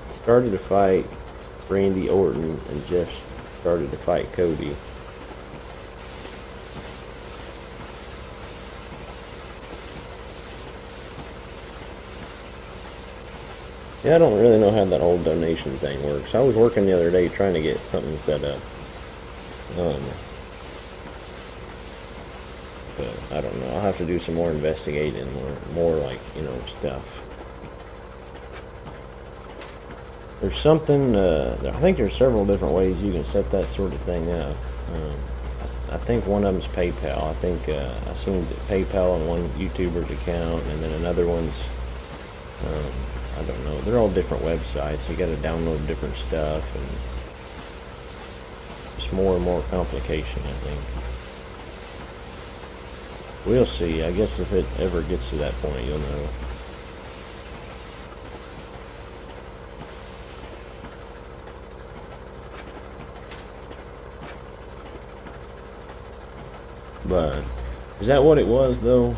to fight Randy Orton, and Jeff started to fight Cody. Yeah, I don't really know how that whole donation thing works. I was working the other day trying to get something set up. But I don't know. I'll have to do some more investigating, more like, you know, stuff. There's something, I think there's several different ways you can set that sort of thing up. I think one of them's PayPal. I think I seen PayPal on one YouTuber's account, and then another one's I don't know. They're all different websites. You got to download different stuff, and it's more and more complication, I think. We'll see. I guess if it ever gets to that point, you'll know. But is that what it was, though?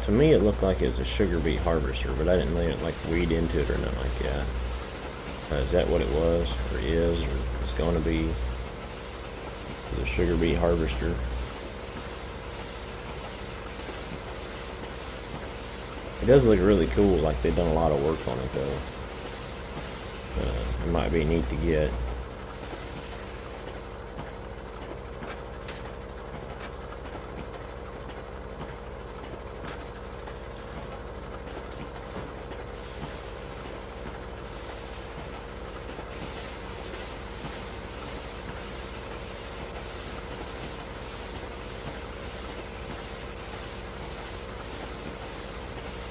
To me, it looked like it was a sugar beet harvester, but I didn't let it like weed into it or nothing like that. Is that what it was, or is, or is going to be? Is a sugar beet harvester? It does look really cool, like they've done a lot of work on it, though. It might be neat to get.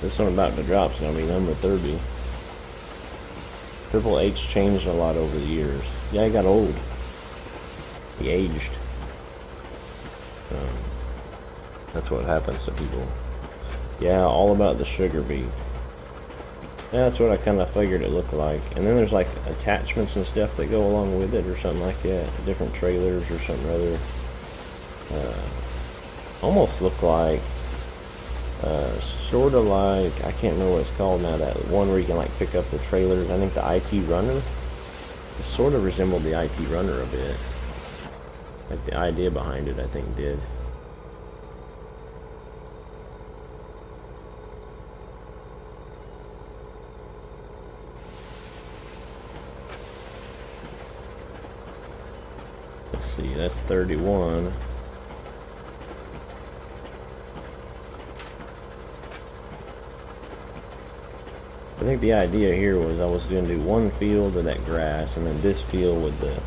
This one about to drop is going to be number 30. Triple H changed a lot over the years. Yeah, he got old. He aged. That's what happens to people. Yeah, all about the sugar beet. Yeah, that's what I kind of figured it looked like. And then there's like attachments and stuff that go along with it or something like that. Different trailers or something or other. Almost look like sort of like, I can't remember what it's called now, that one where you can like pick up the trailers. I think the IT Runner. It sort of resembled the IT Runner a bit. Like the idea behind it, I think, did. Let's see, that's 31. I think the idea here was I was going to do one field of that grass, and then this field with the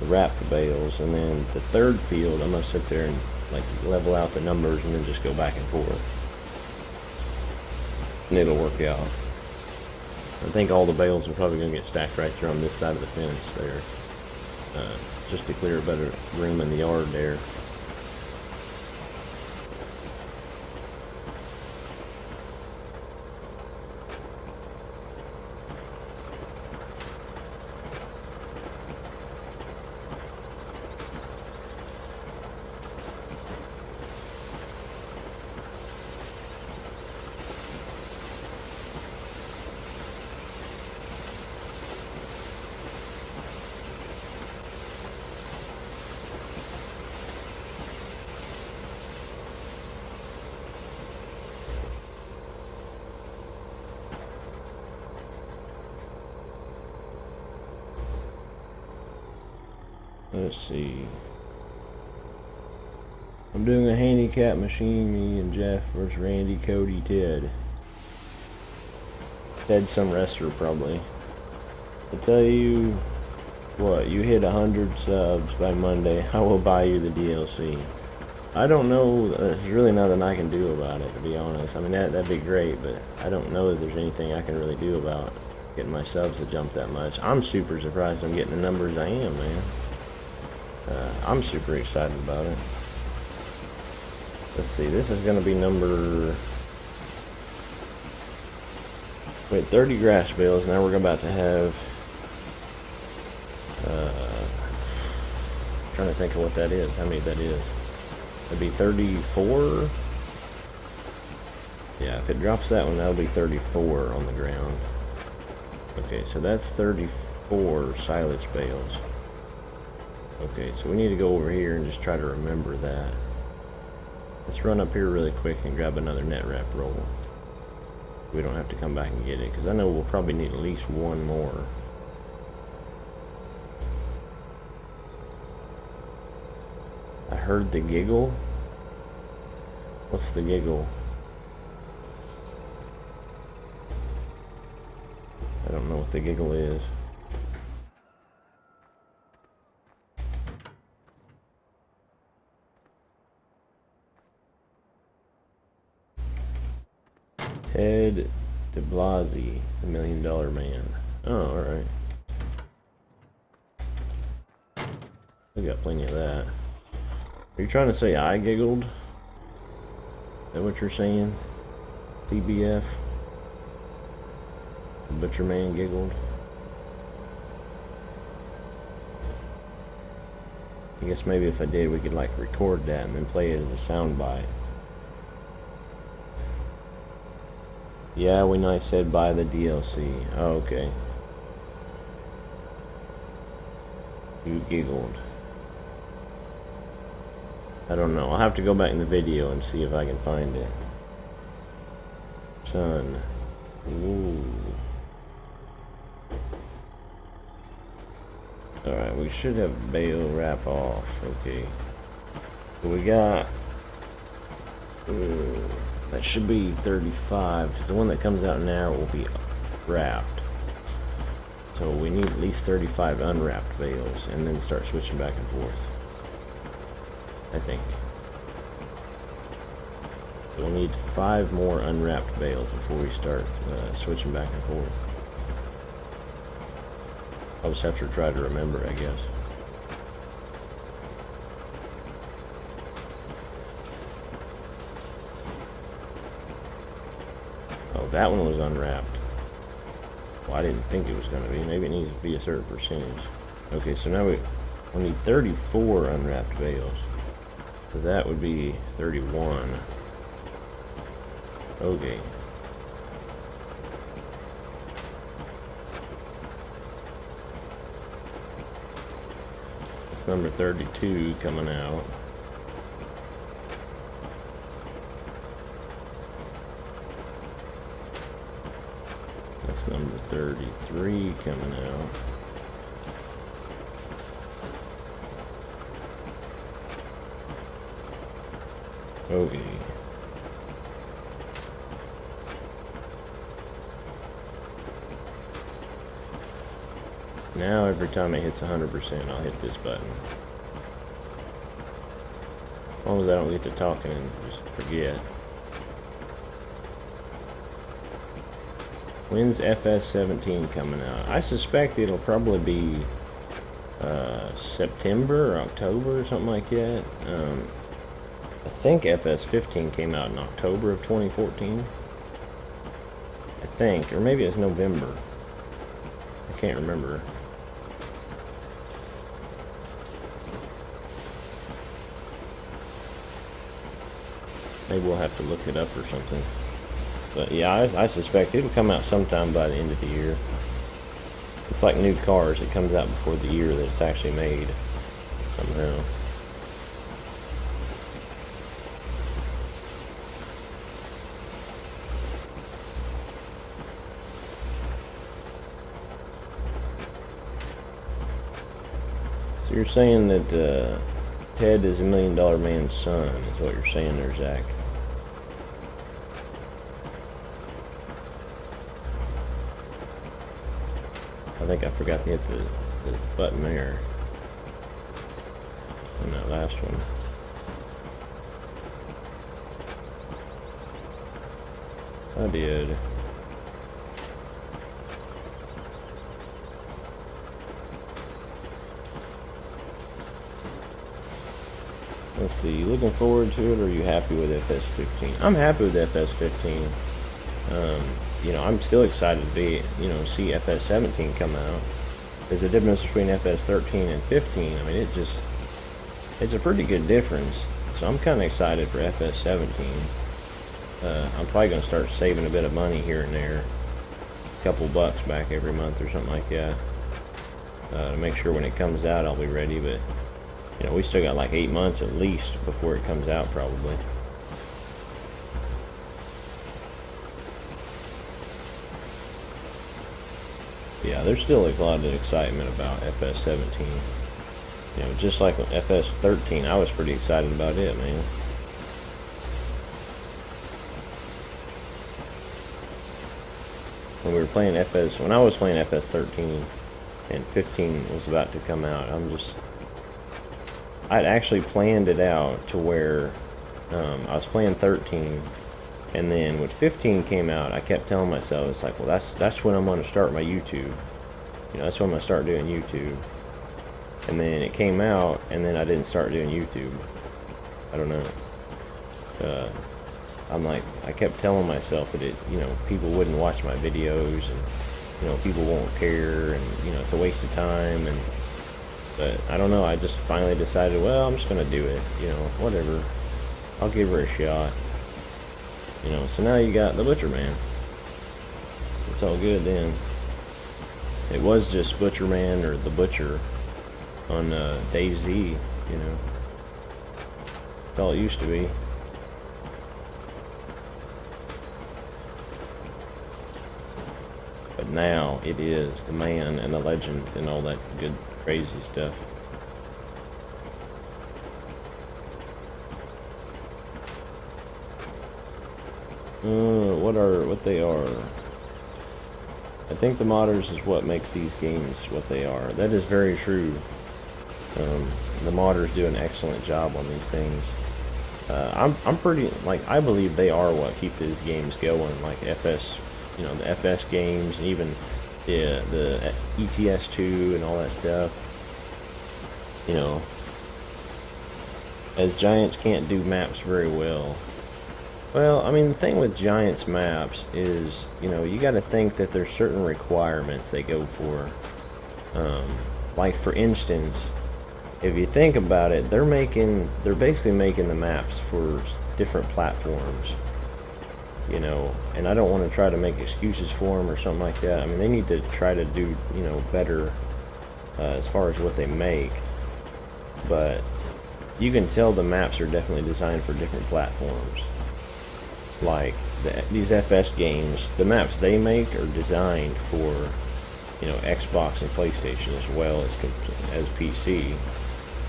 wrapped bales, and then the third field I'm going to sit there and like level out the numbers and then just go back and forth. And it'll work out. I think all the bales are probably going to get stacked right there on this side of the fence there. Just to clear a better room in the yard there. Let's see. I'm doing a handicap machine, me and Jeff versus Randy, Cody, Ted. Ted's some wrestler, probably. I tell you what, you hit 100 subs by Monday, I will buy you the DLC. I don't know, there's really nothing I can do about it, to be honest. I mean, that'd be great, but I don't know that there's anything I can really do about getting my subs to jump that much. I'm super surprised I'm getting the numbers I am, man. I'm super excited about it. Let's see, this is going to be number... We had 30 grass bales, now we're about to have... trying to think of what that is, how many that is. That'd be 34? Yeah, if it drops that one, that'll be 34 on the ground. Okay, so that's 34 silage bales. Okay, so we need to go over here and just try to remember that. Let's run up here really quick and grab another net wrap roll. We don't have to come back and get it, because I know we'll probably need at least one more. I heard the giggle. What's the giggle? I don't know what the giggle is. Ted De Blasi, the $1 Million Man. Oh, alright. We got plenty of that. Are you trying to say I giggled? Is that what you're saying? TBF? The Butcher Man giggled? I guess maybe if I did, we could like record that and then play it as a soundbite. Yeah, when I said buy the DLC. Oh, okay. You giggled. I don't know. I'll have to go back in the video and see if I can find it. Son. Ooh. Alright, we should have bail wrap off. Okay. So we got... that should be 35, because the one that comes out now will be wrapped. So we need at least 35 unwrapped bales, and then start switching back and forth. I think. We'll need 5 more unwrapped bales before we start switching back and forth. I'll just have to try to remember, I guess. Oh, that one was unwrapped. Well, I didn't think it was going to be. Maybe it needs to be a certain percentage. Okay, so now we'll need 34 unwrapped bales. So that would be 31. Okay. That's number 32 coming out. That's number 33 coming out. Okay. Now every time it hits 100%, I'll hit this button. As long as I don't get to talking and just forget. When's FS15 coming out? I suspect it'll probably be September or October or something like that. I think FS15 came out in October of 2014. I think, or maybe it's November. I can't remember. Maybe we'll have to look it up or something. But yeah, I suspect it'll come out sometime by the end of the year. It's like new cars. It comes out before the year that it's actually made somehow. So you're saying that Ted is $1 Million Man's son, is what you're saying there, Zach? I think I forgot to hit the button there on that last one. I did. Let's see, looking forward to it, or are you happy with FS15? I'm happy with FS15. You know, I'm still excited to be, see FS17 come out. There's a difference between FS13 and 15. I mean, it's a pretty good difference. So I'm kind of excited for FS17. I'm probably going to start saving a bit of money here and there. A couple bucks back every month or something like that. To make sure when it comes out I'll be ready, but we still got like 8 months at least before it comes out probably. Yeah, there's still a lot of excitement about FS17. Just like FS13, I was pretty excited about it, man. When I was playing FS13 and 15 was about to come out, I'd actually planned it out to where I was playing 13 And then when 15 came out, I kept telling myself, it's like, well, that's when I'm going to start my YouTube. You know, that's when I'm going to start doing YouTube. And then it came out, and then I didn't start doing YouTube. I don't know. I'm like, I kept telling myself that people wouldn't watch my videos, and people won't care, and it's a waste of time. But I don't know. I just finally decided, well, I'm just gonna do it. Whatever. I'll give her a shot. So now you got the Butcher Man. It's all good then. It was just Butcher Man or the Butcher on DayZ. That's all it used to be. But now it is the man and the legend and all that good crazy stuff. What they are. I think the modders is what make these games what they are. That is very true. The modders do an excellent job on these things. I'm pretty, I believe they are what keep these games going, like FS, the FS games, and even the ETS2 and all that stuff. As Giants can't do maps very well. Well, I mean, the thing with Giants maps is, you got to think that there's certain requirements they go for. Like, for instance, if you think about it, they're basically making the maps for different platforms. And I don't want to try to make excuses for them or something like that. I mean, they need to try to do, better as far as what they make. But you can tell the maps are definitely designed for different platforms. Like these FS games, the maps they make are designed for, Xbox and PlayStation as well as PC.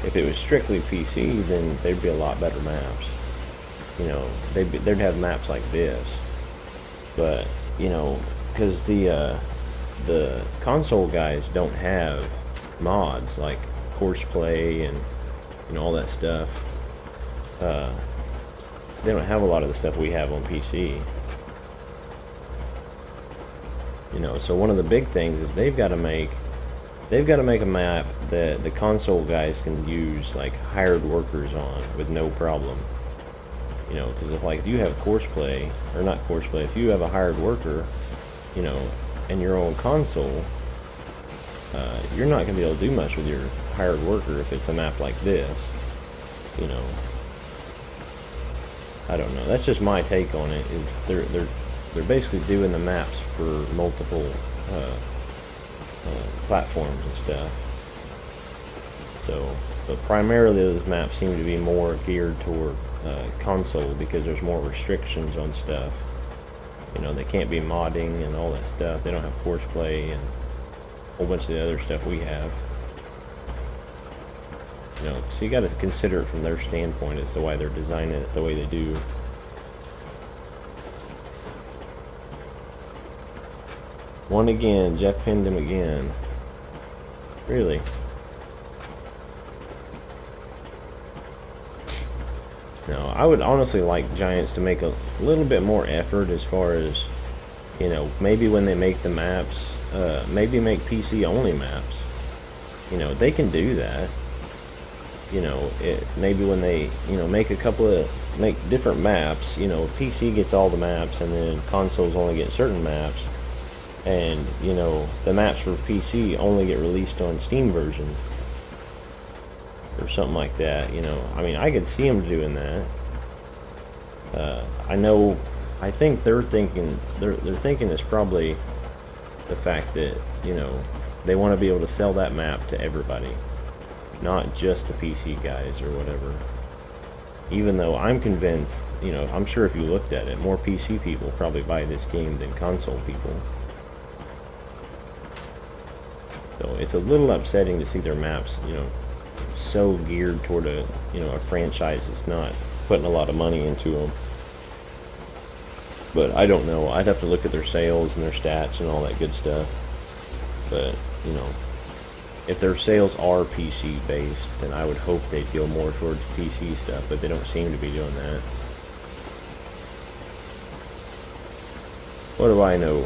If it was strictly PC, then there'd be a lot better maps. They'd have maps like this. But because the console guys don't have mods like Courseplay and all that stuff. They don't have a lot of the stuff we have on PC. So one of the big things is they've got to make a map that the console guys can use like hired workers on with no problem. Because if you have Courseplay, or not Courseplay, if you have a hired worker, and your own console, you're not going to be able to do much with your hired worker if it's a map like this. I don't know. That's just my take on it. Is they're basically doing the maps for multiple platforms and stuff. So, but primarily those maps seem to be more geared toward console because there's more restrictions on stuff. They can't be modding and all that stuff. They don't have Courseplay and a whole bunch of the other stuff we have. So you got to consider it from their standpoint as to why they're designing it the way they do. One again, Jeff pinned him again. Really? No, I would honestly like Giants to make a little bit more effort as far as, maybe when they make the maps, maybe make PC only maps. They can do that. Maybe when they, make different maps, PC gets all the maps and then consoles only get certain maps. And, the maps for PC only get released on Steam version. Or something like that, I mean, I could see them doing that. I think they're thinking it's probably the fact that, they want to be able to sell that map to everybody. Not just the PC guys or whatever. Even though I'm convinced, I'm sure if you looked at it, more PC people probably buy this game than console people. So it's a little upsetting to see their maps, so geared toward a franchise that's not putting a lot of money into them. But I don't know. I'd have to look at their sales and their stats and all that good stuff. But, if their sales are PC based, then I would hope they'd go more towards PC stuff, but they don't seem to be doing that. what do I know?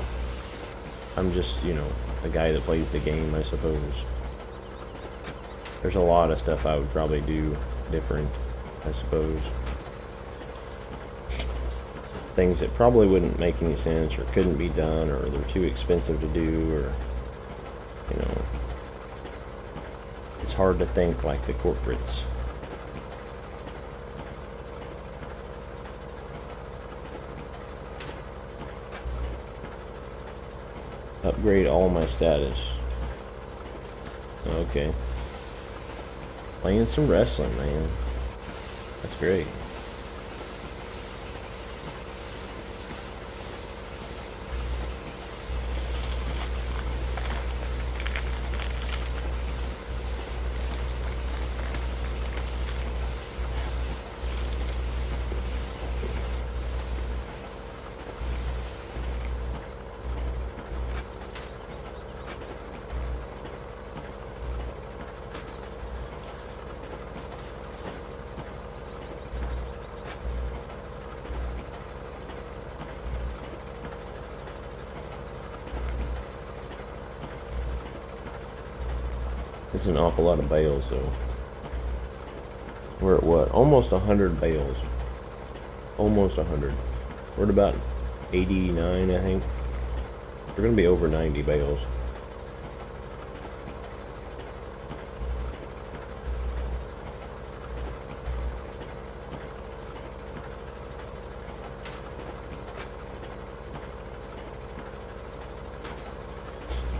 I'm just, you know, a guy that plays the game, I suppose. There's a lot of stuff I would probably do different, I suppose. Things that probably wouldn't make any sense or couldn't be done or they're too expensive to do or, you know, it's hard to think like the corporates. Upgrade all my status. Okay. Playing some wrestling, man. That's great. This is an awful lot of bales, though. We're at what? Almost 100 bales. Almost 100. We're at about 89, I think. We're going to be over 90 bales.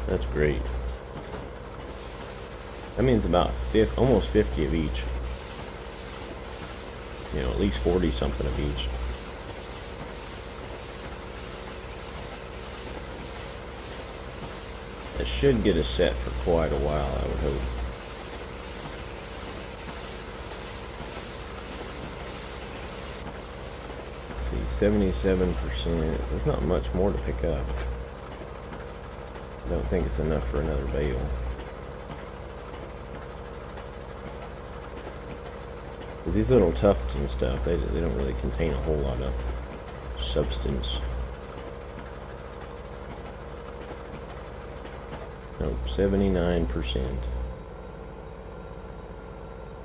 That's great. That means about almost 50 of each. You know, at least 40 something of each. It should get us set for quite a while, I would hope. Let's see, 77%. There's not much more to pick up. I don't think it's enough for another bale. Because these little tufts and stuff, they don't really contain a whole lot of substance. Nope, 79%.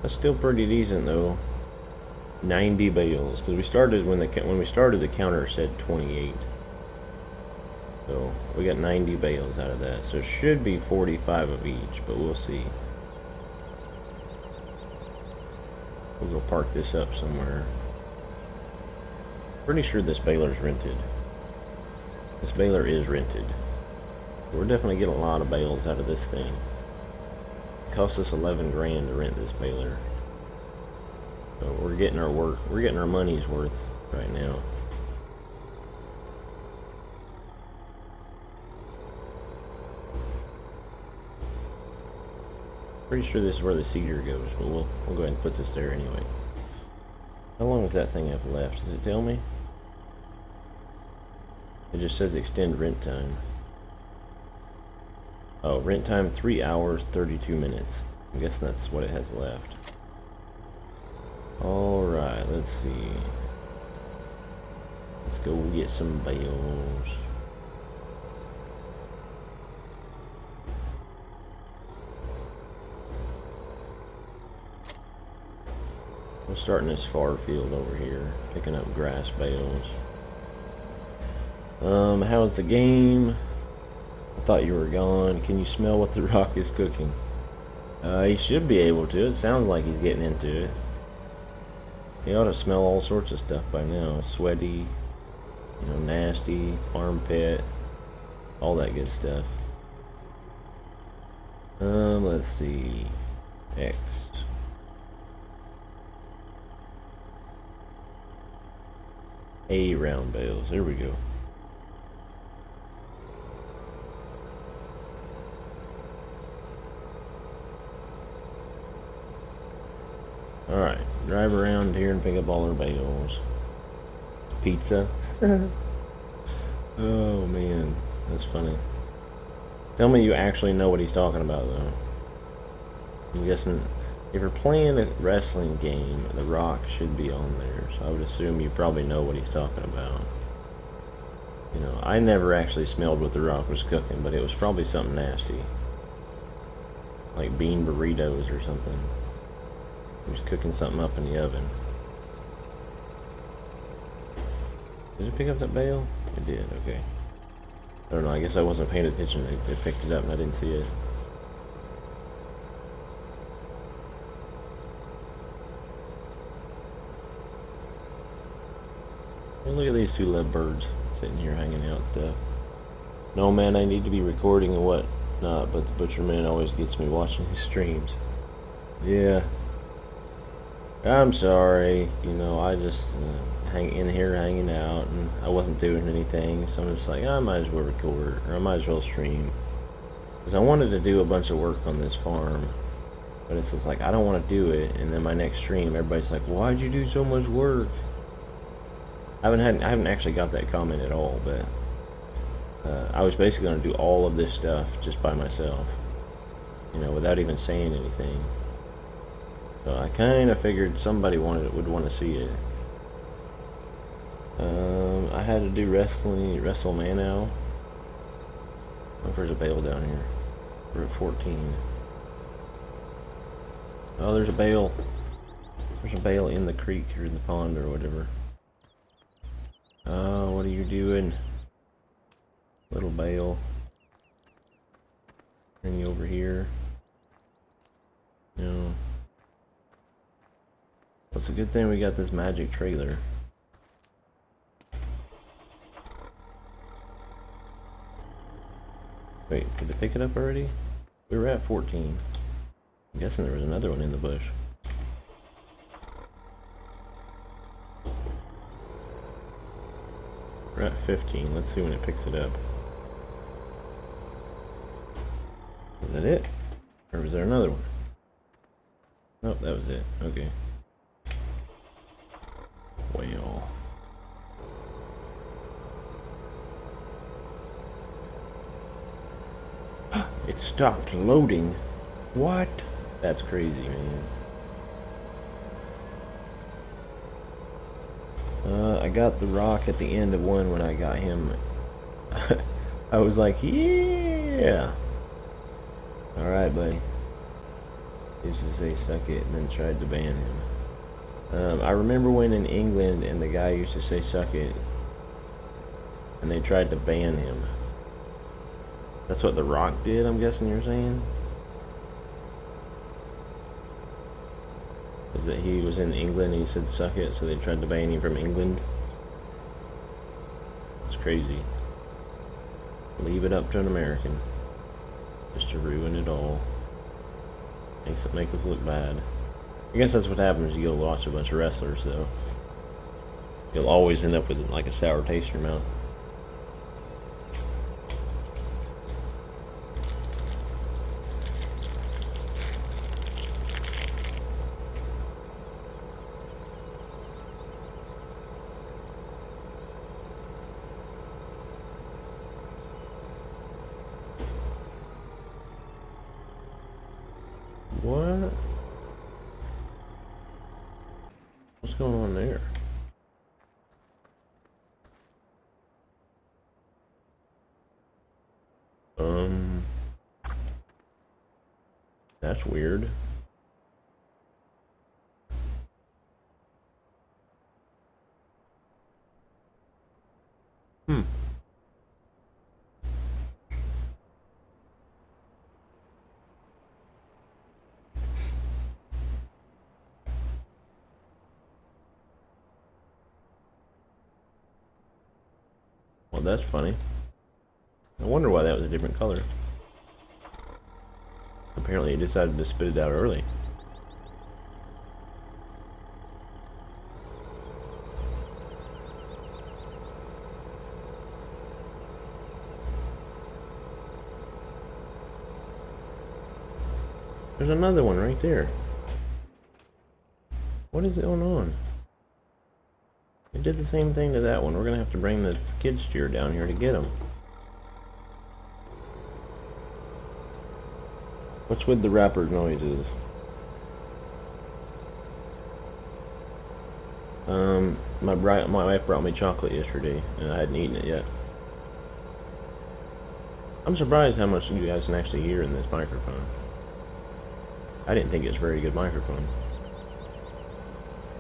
That's still pretty decent though. 90 bales, because we started when we started the counter said 28. So we got 90 bales out of that. So it should be 45 of each, but we'll see. We'll go park this up somewhere. Pretty sure this baler's rented. This baler is rented. We're definitely getting a lot of bales out of this thing. It cost us 11 grand to rent this baler. So we're getting our money's worth right now. Pretty sure this is where the cedar goes, but we'll go ahead and put this there anyway. How long does that thing have left? Does it tell me? It just says extend rent time. Oh, rent time 3 hours 32 minutes. I guess that's what it has left. Alright, let's see. Let's go get some bales. We're starting this far field over here, picking up grass bales. How's the game? I thought you were gone. Can you smell what the Rock is cooking? He should be able to. It sounds like he's getting into it. He ought to smell all sorts of stuff by now. Sweaty, you know, nasty, armpit, all that good stuff. Let's see. X. A round bales. There we go. Alright, drive around here and pick up all our bales. Pizza. Oh man, that's funny. Tell me you actually know what he's talking about though. I'm guessing if you're playing a wrestling game, The Rock should be on there. So I would assume you probably know what he's talking about. You know, I never actually smelled what the rock was cooking, but it was probably something nasty. Like bean burritos or something. He was cooking something up in the oven. Did it pick up that bale? It did, okay. I don't know, I guess I wasn't paying attention. It picked it up and I didn't see it. Well, look at these two lovebirds sitting here hanging out and stuff. No, man, I need to be recording and whatnot, but the butcher man always gets me watching his streams. Yeah. I'm sorry, you know, I just hang in here hanging out and I wasn't doing anything, so I'm just like, I might as well record, or I might as well stream. Because I wanted to do a bunch of work on this farm, but it's just like, I don't want to do it, and then my next stream, everybody's like, why'd you do so much work? I haven't actually got that comment at all, but I was basically going to do all of this stuff just by myself, you know, without even saying anything. So I kind of figured somebody would want to see it. I had to do wrestle man now. Oh, there's a bale down here. We're at 14. Oh, there's a bale. There's a bale in the creek or in the pond or whatever. Oh, what are you doing? Little bale. Bring you over here. No. Well, it's a good thing we got this magic trailer. Wait, did it pick it up already? We were at 14. I'm guessing there was another one in the bush. We're at 15. Let's see when it picks it up. Is that it? Or was there another one? Oh, that was it. Okay. Whale. It stopped loading. What? That's crazy, man. I got the rock at the end of one when I got him. I was like, yeah. Alright, buddy. Used to say suck it and then tried to ban him. I remember when in England and the guy used to say suck it and they tried to ban him. That's what the Rock did, I'm guessing you're saying? Is that he was in England and he said suck it, so they tried to ban him from England? It's crazy. Leave it up to an American. Just to ruin it all. Make us look bad. I guess that's what happens. You go watch a bunch of wrestlers, though. You'll always end up with like a sour taste in your mouth. What? What's going on there? That's weird. Well, that's funny. I wonder why that was a different color. Apparently, it decided to spit it out early. There's another one right there. What is going on? It did the same thing to that one. We're gonna have to bring the skid steer down here to get him. What's with the wrapper noises? My wife brought me chocolate yesterday, and I hadn't eaten it yet. I'm surprised how much you guys can actually hear in this microphone. I didn't think it's a very good microphone.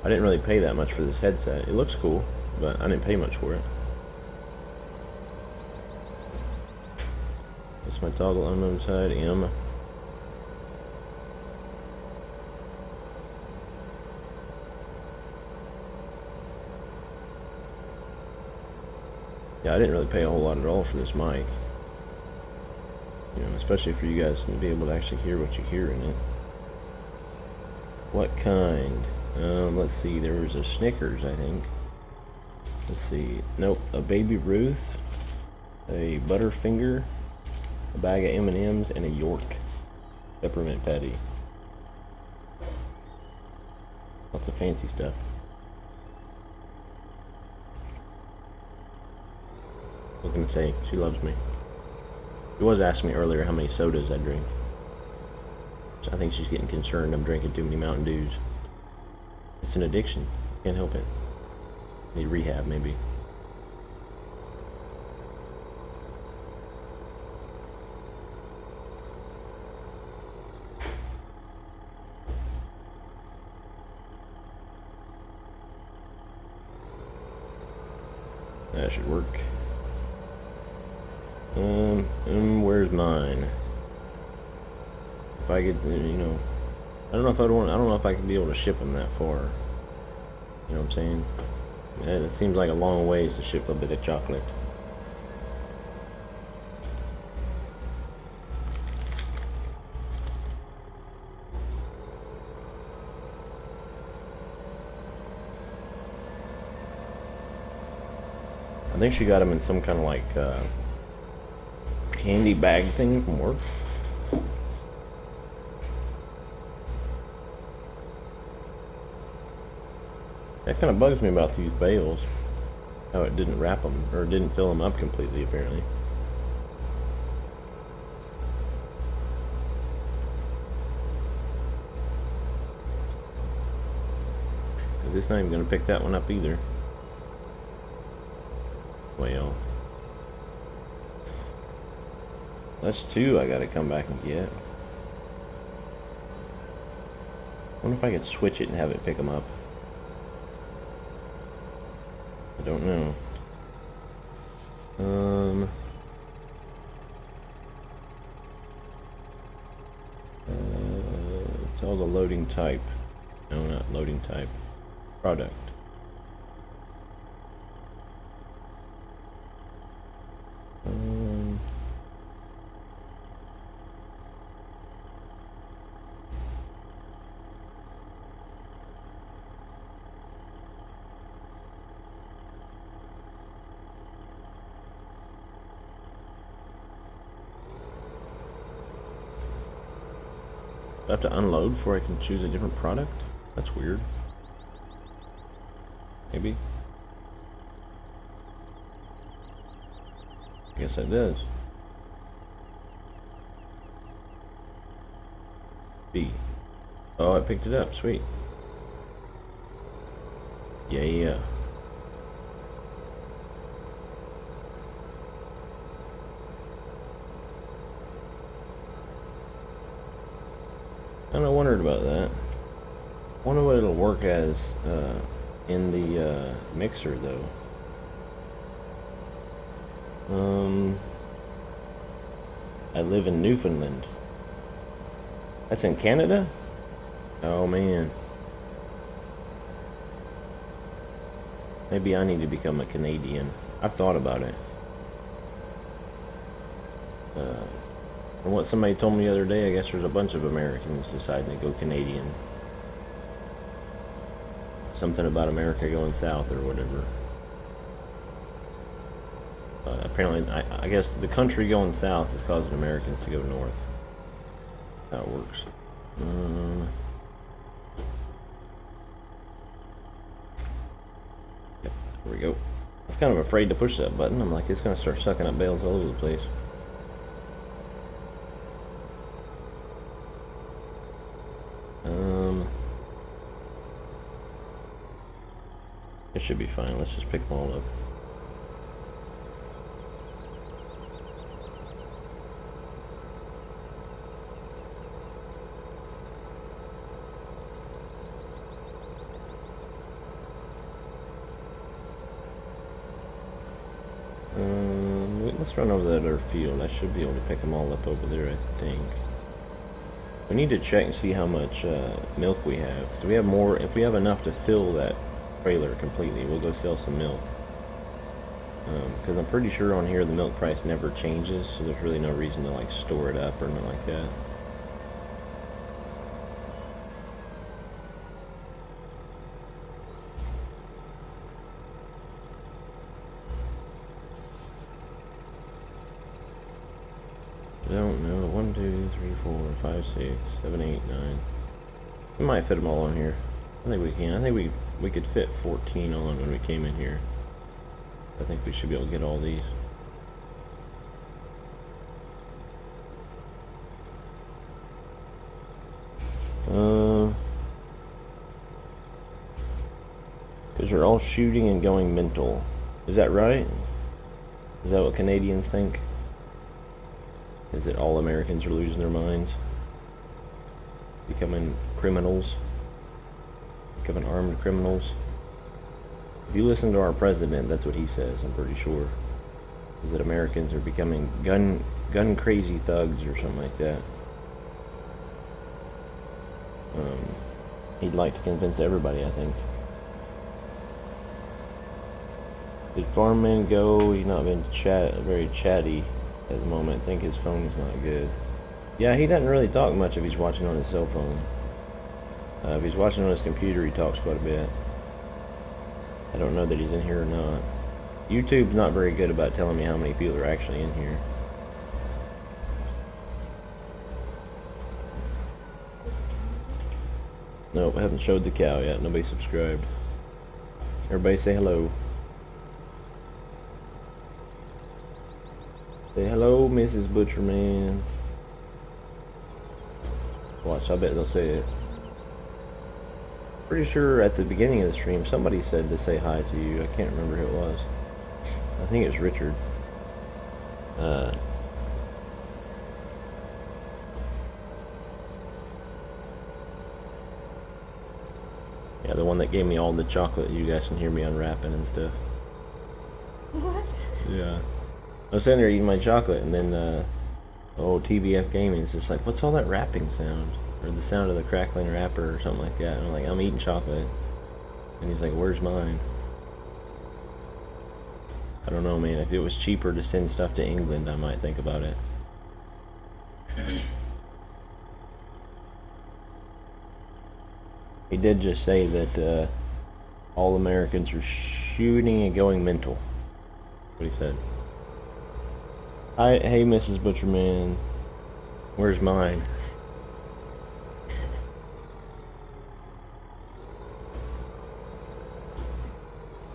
I didn't really pay that much for this headset. It looks cool, but I didn't pay much for it. That's my toggle unknown side M. Yeah, I didn't really pay a whole lot at all for this mic. You know, especially for you guys to be able to actually hear what you hear in it. What kind? Let's see, there was a Snickers, I think. Let's see, nope, a Baby Ruth, a Butterfinger, a bag of M&Ms, and a York peppermint patty. Lots of fancy stuff. What can I say? She loves me. She was asking me earlier how many sodas I drink. So I think she's getting concerned I'm drinking too many Mountain Dews. It's an addiction. Can't help it. Need rehab, maybe. That should work. Where's mine? If I could, you know, I don't know if I'd want. I don't know if I could be able to ship them that far. You know what I'm saying? It seems like a long ways to ship a bit of chocolate. I think she got them in some kind of like candy bag thing from work. That kind of bugs me about these bales. How it didn't wrap them, or didn't fill them up completely, apparently. Because it's not even going to pick that one up either. Well, that's two I gotta come back and get. I wonder if I could switch it and have it pick them up. I don't know. It's all the loading type. No, not loading type. Product. I have to unload before I can choose a different product? That's weird. Maybe. I guess that does. B. Oh, I picked it up. Sweet. Yeah. And I wondered about that. Wonder what it'll work as in the mixer, though. I live in Newfoundland. That's in Canada? Oh man. Maybe I need to become a Canadian. I've thought about it. From what somebody told me the other day, I guess there's a bunch of Americans deciding to go Canadian. Something about America going south or whatever. Apparently, I guess the country going south is causing Americans to go north. That works. Yep, there we go. I was kind of afraid to push that button. I'm like, it's going to start sucking up bales all over the place. It should be fine. Let's just pick them all up. run over that other field. I should be able to pick them all up over there, I think. We need to check and see how much milk we have. So we have more. If we have enough to fill that trailer completely, we'll go sell some milk. Because I'm pretty sure on here the milk price never changes, so there's really no reason to like store it up or nothing like that. I don't know. 1, 2, 3, 4, 5, 6, 7, 8, 9. We might fit them all on here. I think we can. I think we could fit 14 on when we came in here. I think we should be able to get all these. Because they're all shooting and going mental. Is that right? Is that what Canadians think? Is it all Americans are losing their minds? Becoming criminals? Becoming armed criminals? If you listen to our president, that's what he says, I'm pretty sure. Is that Americans are becoming gun crazy thugs or something like that. He'd like to convince everybody, I think. Did Farmman go? He's not been very chatty at the moment. I think his phone's not good. Yeah, he doesn't really talk much if he's watching on his cell phone. If he's watching on his computer, he talks quite a bit. I don't know that he's in here or not. YouTube's not very good about telling me how many people are actually in here. Nope, I haven't showed the cow yet. Nobody subscribed. Everybody say hello. Say hello, Mrs. Butcherman. Watch, I bet they'll say it. Pretty sure at the beginning of the stream somebody said to say hi to you. I can't remember who it was. I think it was Richard. Yeah, the one that gave me all the chocolate. You guys can hear me unwrapping and stuff. What? Yeah. I was sitting there eating my chocolate, and then TBF Gaming is just like, what's all that wrapping sound? Or the sound of the crackling wrapper or something like that. And I'm like, I'm eating chocolate. And he's like, where's mine? I don't know, man. If it was cheaper to send stuff to England, I might think about it. He did just say that all Americans are shooting and going mental. What he said. Hey, Mrs. Butcherman. Where's mine?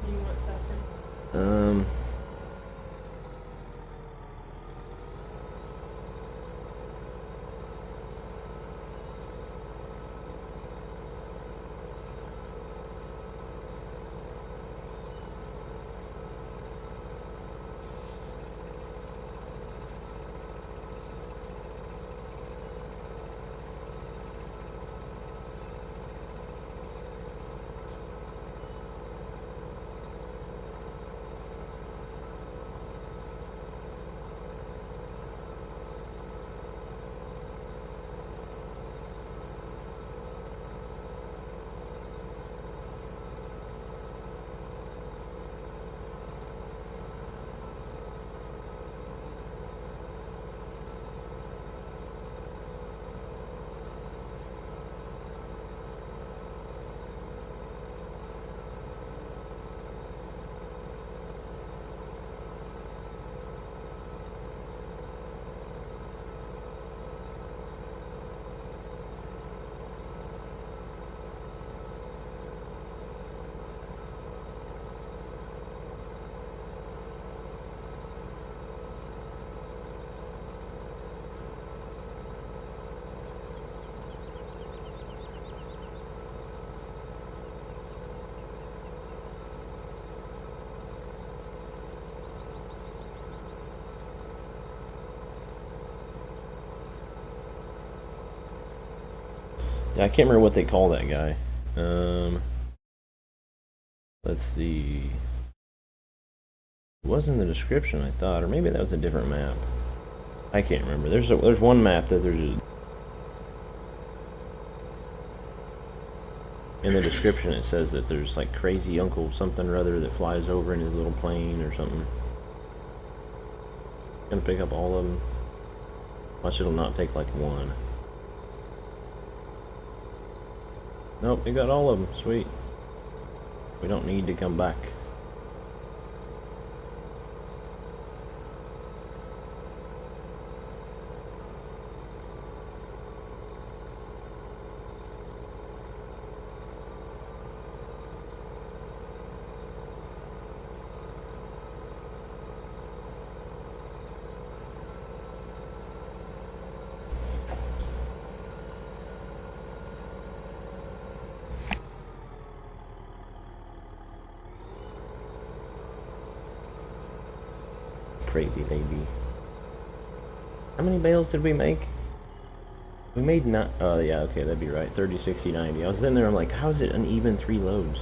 You want supper? Yeah, I can't remember what they call that guy. Let's see. It was in the description, I thought, or maybe that was a different map. I can't remember. There's one map that there's a, in the description it says that there's like crazy uncle something or other that flies over in his little plane or something. Gonna pick up all of them. Watch, it'll not take like one. Nope, we got all of them. Sweet. We don't need to come back. Crazy lady. How many bales did we make? We made not. Oh yeah, okay, that'd be right. 30, 60, 90. I was in there. I'm like, how is it uneven 3 loads?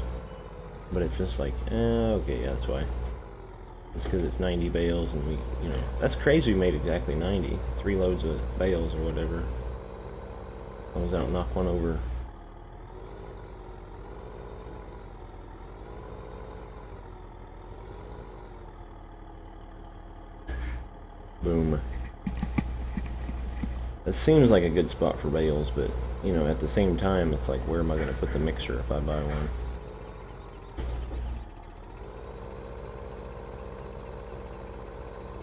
But it's just like, okay, yeah, that's why. It's because it's 90 bales, and we, you know, that's crazy. We made exactly 90. 3 loads of bales or whatever. I was out and knock one over. Boom. It seems like a good spot for bales, but, you know, at the same time, it's like, where am I going to put the mixer if I buy one?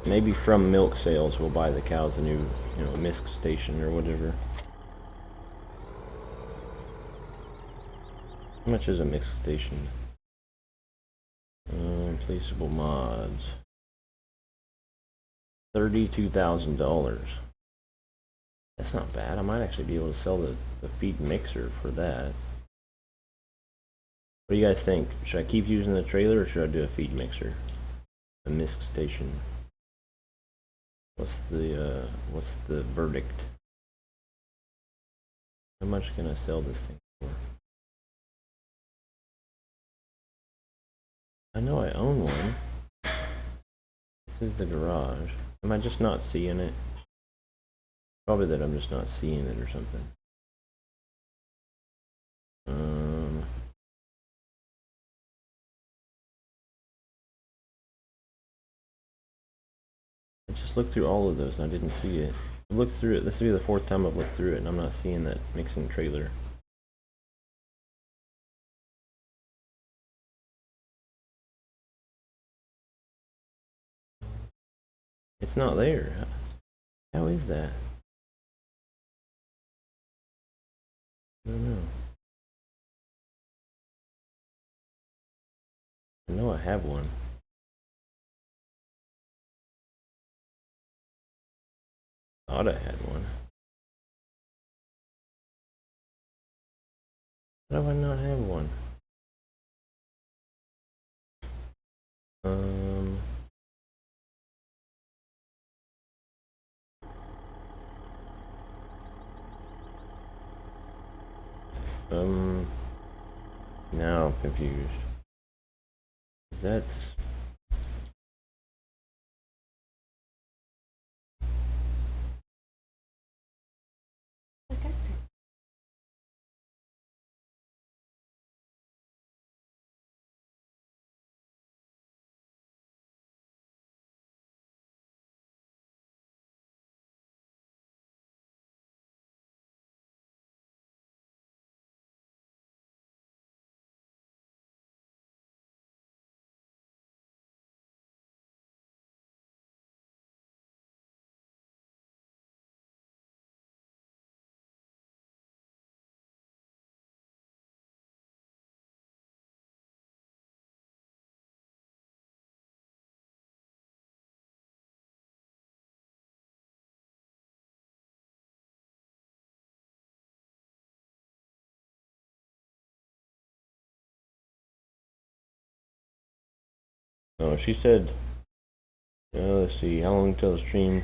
Maybe from milk sales, we'll buy the cows a new, you know, misc station or whatever. How much is a misc station? Placeable mods. $32,000. That's not bad. I might actually be able to sell the feed mixer for that. What do you guys think? Should I keep using the trailer or should I do a feed mixer? A misc station. What's the verdict? How much can I sell this thing for? I know I own one. This is the garage. Am I just not seeing it? Probably that I'm just not seeing it or something. I just looked through all of those and I didn't see it. I looked through it. This will be the 4th time I've looked through it and I'm not seeing that mixing trailer. It's not there. How is that? I don't know. I know I have one. Thought I had one. How do I not have one? Now I'm confused. That's Like ice cream. oh, she said. Let's see. How long till the stream?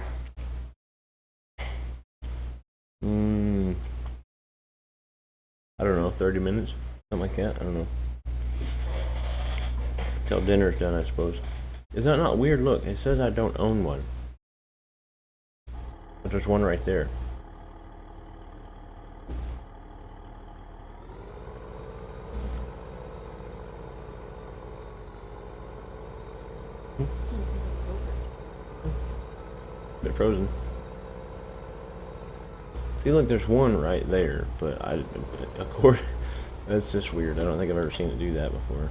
I don't know. 30 minutes, something like that. I don't know. Till dinner's done, I suppose. Is that not weird? Look, it says I don't own one. But there's one right there. Bit frozen. See, look, there's one right there, but of course, that's just weird. I don't think I've ever seen it do that before.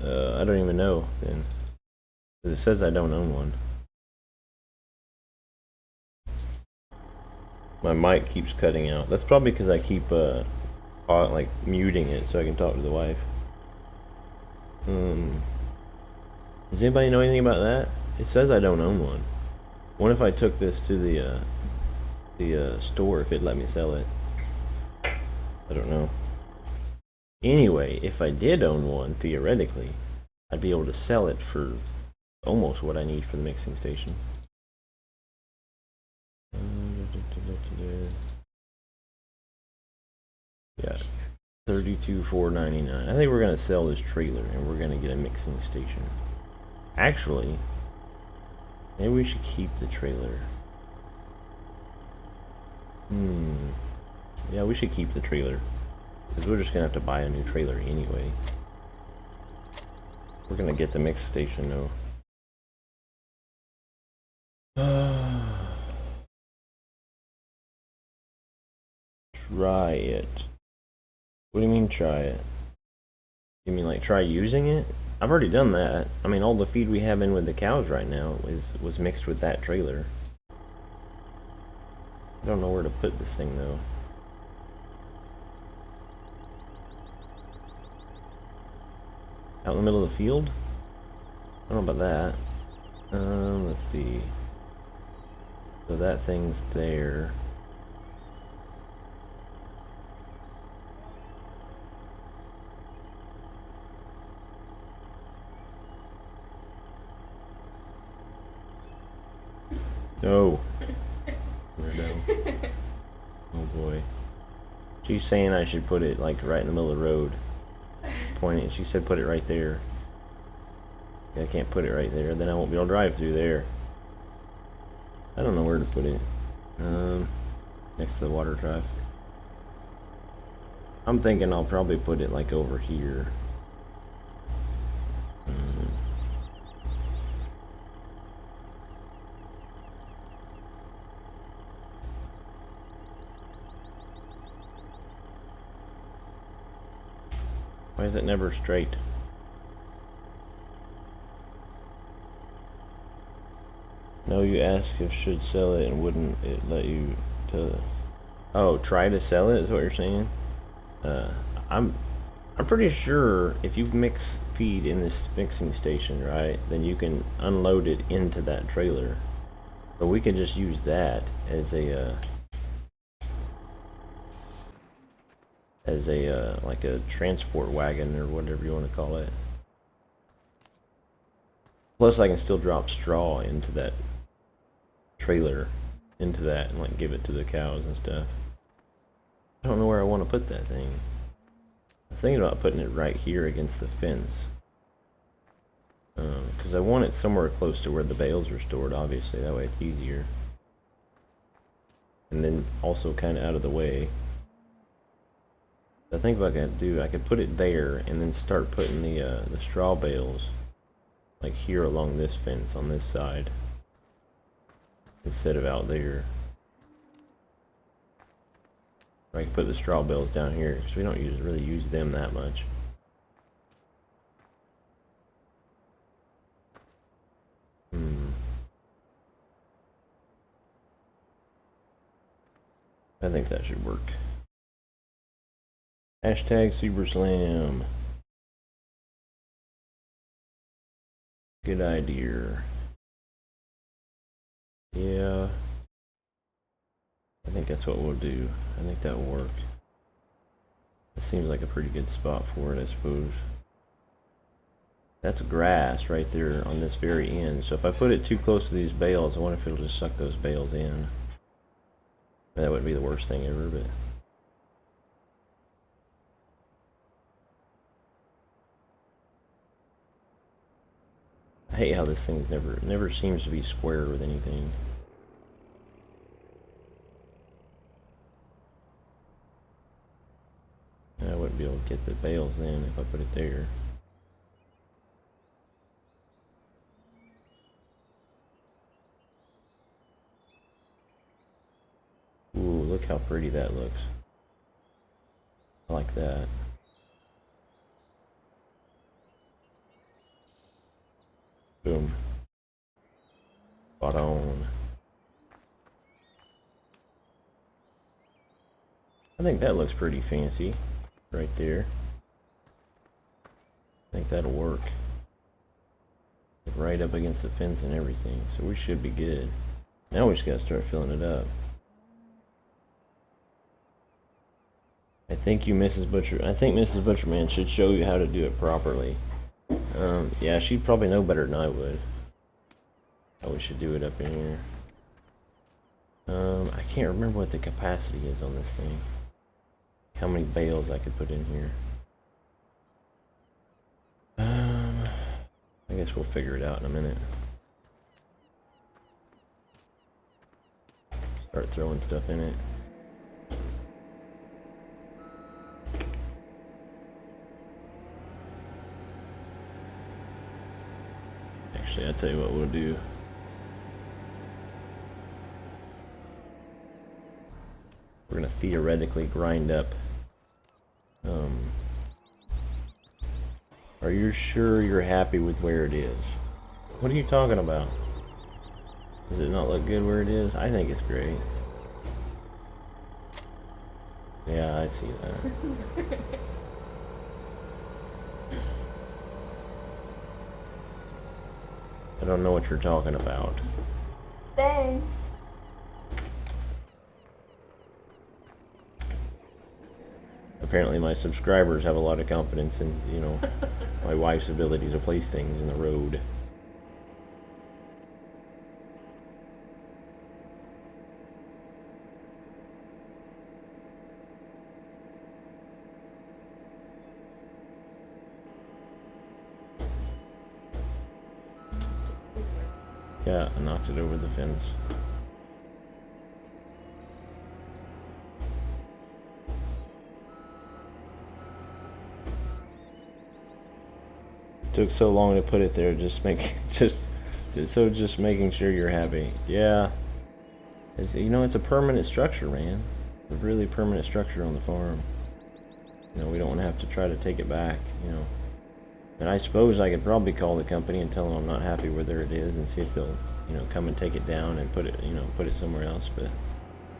I don't even know then. 'Cause it says I don't own one. My mic keeps cutting out. That's probably because I keep like muting it so I can talk to the wife. Does anybody know anything about that? It says I don't own one. What if I took this to the store if it let me sell it? I don't know. Anyway, if I did own one, theoretically, I'd be able to sell it for almost what I need for the mixing station. Yeah, $32,499. I think we're gonna sell this trailer and we're gonna get a mixing station. Actually, maybe we should keep the trailer. Yeah, we should keep the trailer. Because we're just gonna have to buy a new trailer anyway. We're gonna get the mix station though. Try it. What do you mean try it? You mean like try using it? I've already done that. I mean, all the feed we have in with the cows right now was mixed with that trailer. I don't know where to put this thing though. Out in the middle of the field? I don't know about that. Let's see. So that thing's there. No. Weirdo. Oh boy. She's saying I should put it like right in the middle of the road. Pointing. She said put it right there. I can't put it right there. Then I won't be able to drive through there. I don't know where to put it. Next to the water drive. I'm thinking I'll probably put it like over here. Why is it never straight? No, you asked if should sell it and wouldn't it let you to... Oh, try to sell it is what you're saying? I'm pretty sure if you mix feed in this mixing station, right, then you can unload it into that trailer. But we could just use that as a like a transport wagon or whatever you want to call it. Plus I can still drop straw into that trailer, into that, and like give it to the cows and stuff. I don't know where I want to put that thing. I was thinking about putting it right here against the fence. Because I want it somewhere close to where the bales are stored, obviously, that way it's easier. And then also kind of out of the way. I think what I could do, I could put it there and then start putting the straw bales like here along this fence on this side instead of out there. Or I could put the straw bales down here because we don't really use them that much. I think that should work. Hashtag Super Slam. Good idea. Yeah. I think that's what we'll do. I think that will work. It seems like a pretty good spot for it, I suppose. That's grass right there on this very end. So if I put it too close to these bales, I wonder if it'll just suck those bales in. That wouldn't be the worst thing ever, but... hate how this thing's never seems to be square with anything. I wouldn't be able to get the bales then if I put it there. Ooh, look how pretty that looks. I like that. Boom. Spot on. I think that looks pretty fancy right there. I think that'll work. Right up against the fence and everything, so we should be good. Now we just gotta start filling it up. I think Mrs. Butcherman should show you how to do it properly. Yeah, she'd probably know better than I would. How we should do it up in here. I can't remember what the capacity is on this thing. How many bales I could put in here. I guess we'll figure it out in a minute. Start throwing stuff in it. Actually, I'll tell you what we'll do. We're gonna theoretically grind up. Are you sure you're happy with where it is? What are you talking about? Does it not look good where it is? I think it's great. Yeah, I see that. I don't know what you're talking about. Thanks. Apparently my subscribers have a lot of confidence in, you know, my wife's ability to place things in the road. Yeah, I knocked it over the fence. Took so long to put it there, just making sure you're happy. Yeah, you know, it's a permanent structure, man. A really permanent structure on the farm. You know, we don't want to have to try to take it back. You know, and I suppose I could probably call the company and tell them I'm not happy with where it is, and see if they'll, you know, come and take it down and put it, you know, put it somewhere else. But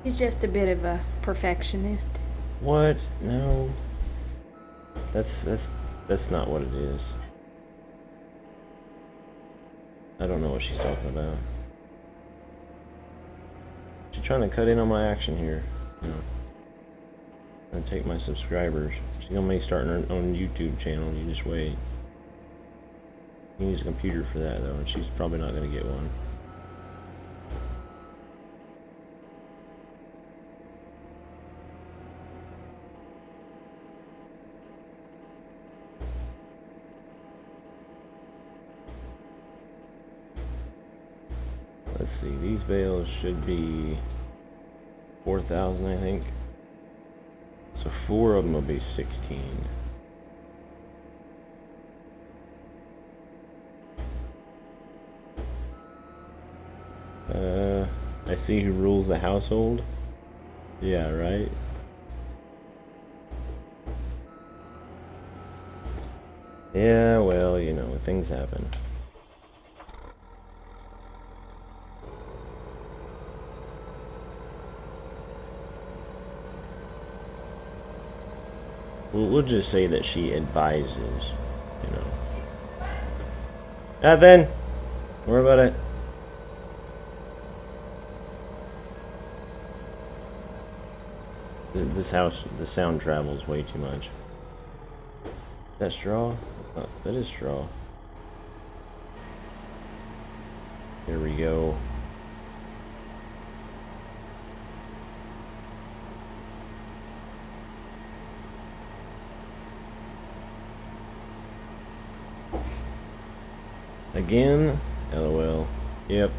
He's just a bit of a perfectionist. what? No, that's not what it is. I don't know what she's talking about. She's trying to cut in on my action here. You know, trying to take my subscribers. She's gonna make starting her own YouTube channel. You just wait. He needs a computer for that though, and she's probably not gonna get one. Let's see, these bales should be 4,000, I think. So 4 of them will be 16. I see who rules the household. Yeah, right? Yeah, well, you know, things happen. We'll just say that she advises, you know. Nothing. Don't worry about it. This house, the sound travels way too much. Is that straw? That is straw. There we go. Again? LOL. Yep.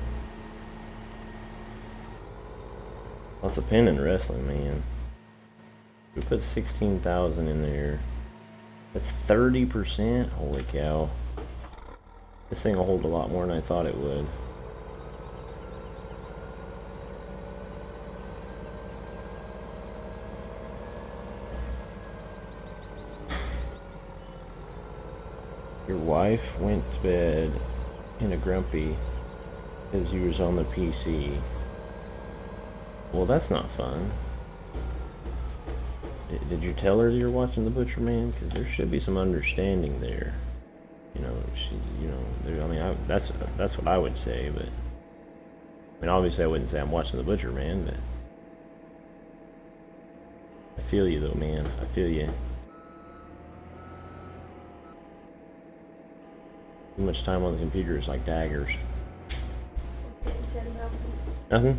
Lots of pin in wrestling, man. We put 16,000 in there. That's 30%? Holy cow. This thing will hold a lot more than I thought it would. Your wife went to bed in a grumpy because you was on the PC. Well, that's not fun. Did you tell her you're watching The Butcher Man? Because there should be some understanding there. You know, I mean, that's what I would say, but I mean, obviously I wouldn't say I'm watching The Butcher Man, but I feel you though, man. I feel you. Too much time on the computer is like daggers. Nothing.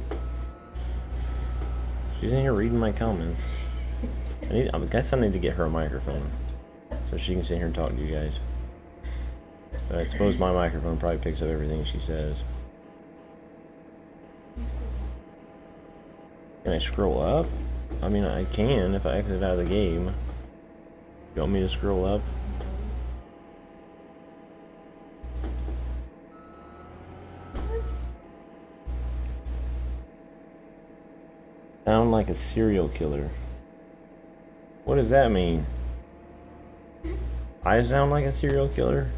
She's in here reading my comments. I guess I need to get her a microphone so she can sit here and talk to you guys. But I suppose my microphone probably picks up everything she says. Can I scroll up? I mean, I can if I exit out of the game. You want me to scroll up? Sound like a serial killer. What does that mean? I sound like a serial killer?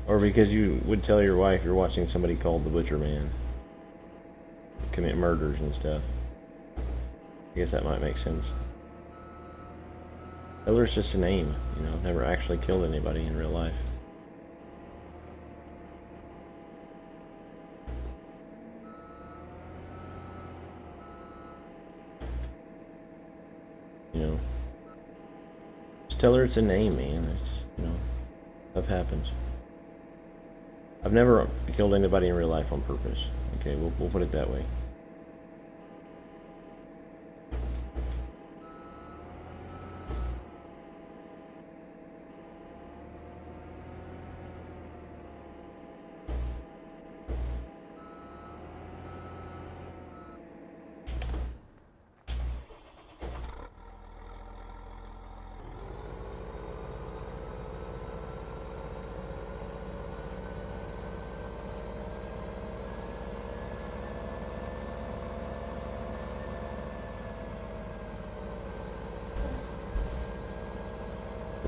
Or because you would tell your wife you're watching somebody called the Butcher Man commit murders and stuff. I guess that might make sense. Killer's just a name, you know. I've never actually killed anybody in real life. You know, just tell her it's a name, man. It's, you know, stuff happens. I've never killed anybody in real life on purpose. Okay, we'll put it that way.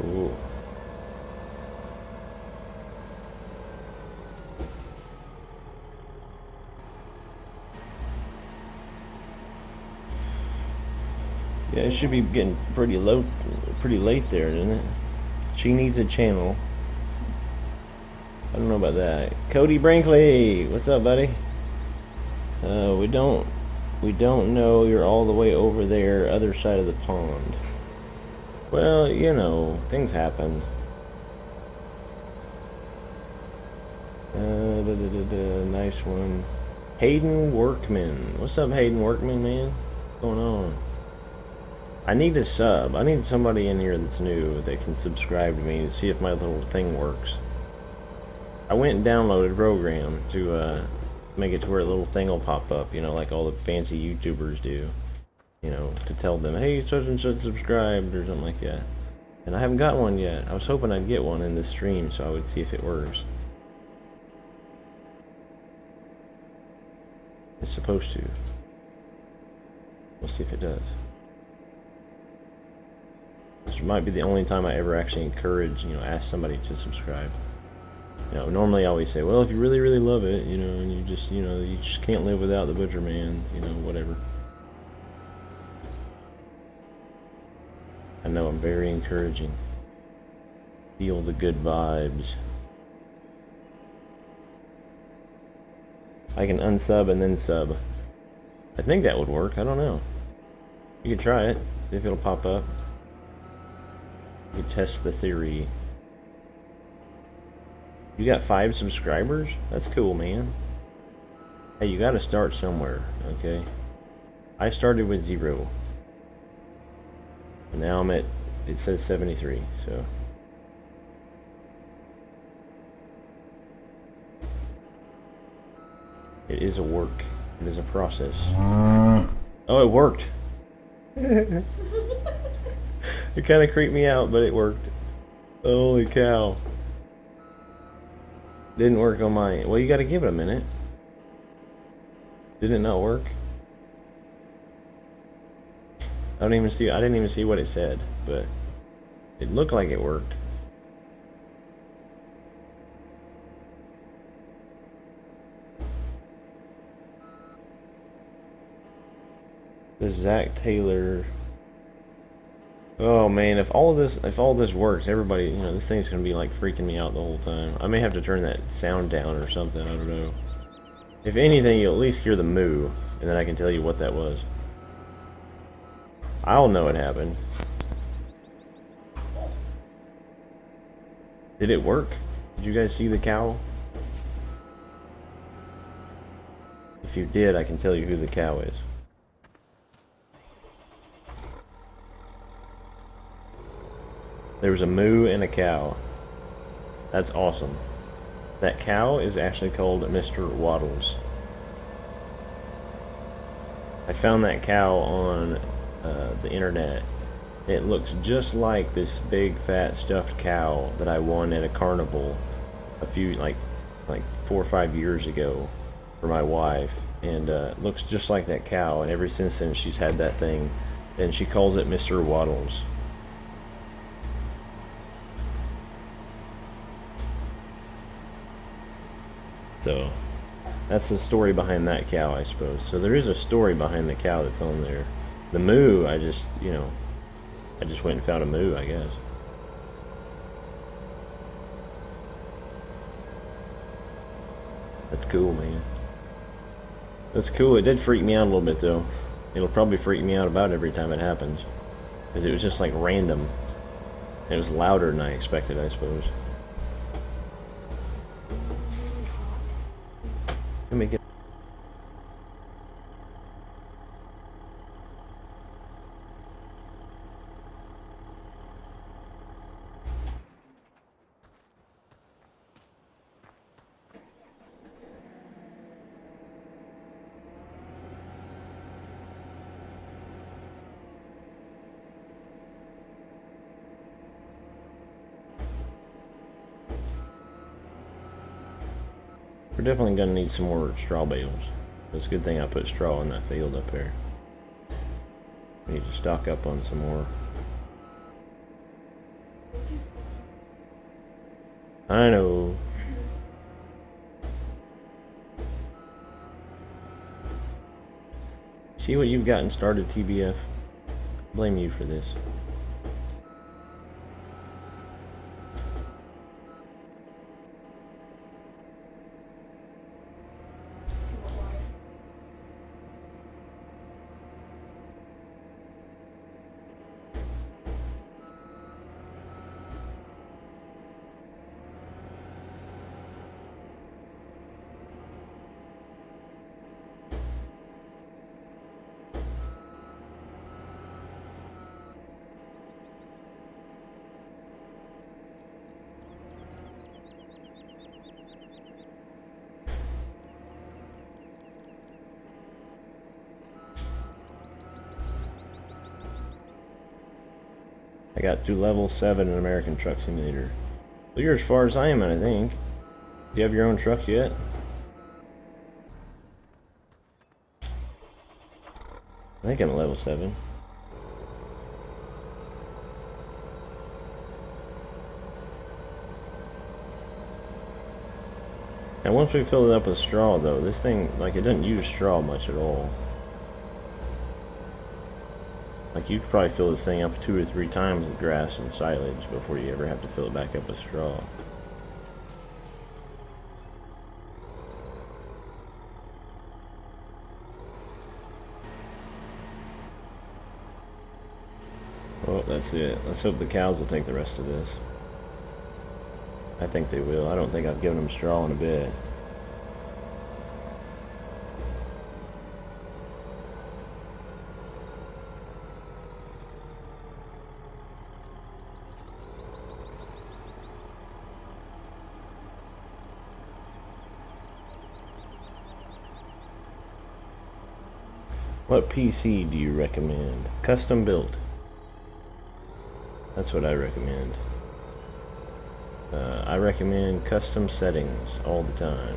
Ooh. Yeah, it should be getting pretty late there, doesn't it? She needs a channel. I don't know about that. Cody Brinkley, what's up, buddy? We don't know you're all the way over there, other side of the pond. Well, you know, things happen. Nice one. Hayden Workman. What's up, Hayden Workman, man? What's going on? I need a sub. I need somebody in here that's new that can subscribe to me and see if my little thing works. I went and downloaded a program to make it to where a little thing will pop up, you know, like all the fancy YouTubers do. You know, to tell them, hey, such and such subscribed or something like that. And I haven't got one yet. I was hoping I'd get one in this stream so I would see if it works. It's supposed to. We'll see if it does. This might be the only time I ever actually encourage, you know, ask somebody to subscribe. You know, normally I always say, well, if you really, really love it, you know, and you just, you know, you just can't live without the Butcher Man, you know, whatever. I know I'm very encouraging. Feel the good vibes. I can unsub and then sub. I think that would work. I don't know. You could try it. See if it'll pop up. You test the theory. You got 5 subscribers? That's cool, man. Hey, you gotta start somewhere, okay? I started with 0. And now I'm at, it says 73, so. It is a work. It is a process. Oh, it worked. It kind of creeped me out, but it worked. Holy cow. Didn't work on my... Well, you gotta give it a minute. Did it not work? I didn't even see what it said, but it looked like it worked. The Zach Taylor. Oh man, if all this works, everybody, you know, this thing's gonna be like freaking me out the whole time. I may have to turn that sound down or something, I don't know. If anything, you'll at least hear the moo, and then I can tell you what that was. I'll know it happened. Did it work? Did you guys see the cow? If you did, I can tell you who the cow is. There was a moo and a cow. That's awesome. That cow is actually called Mr. Waddles. I found that cow on the internet. It looks just like this big fat stuffed cow that I won at a carnival a few like 4 or 5 years ago for my wife, and it looks just like that cow, and ever since then she's had that thing, and she calls it Mr. Waddles. So that's the story behind that cow, I suppose. So there is a story behind the cow that's on there. The moo, I just went and found a moo, I guess. That's cool, man. That's cool. It did freak me out a little bit, though. It'll probably freak me out about every time it happens, because it was just like random. It was louder than I expected, I suppose. Let me get... We're definitely gonna need some more straw bales. It's a good thing I put straw in that field up there. We need to stock up on some more. I know. See what you've gotten started, TBF? Blame you for this. I got to level 7 in American Truck Simulator. Well, you're as far as I am, I think. Do you have your own truck yet? I think I'm at level 7. And once we fill it up with straw, though, this thing, like, it doesn't use straw much at all. Like, you could probably fill this thing up 2 or 3 times with grass and silage before you ever have to fill it back up with straw. Well, that's it. Let's hope the cows will take the rest of this. I think they will. I don't think I've given them straw in a bit. What PC do you recommend? Custom built. That's what I recommend. I recommend custom settings all the time.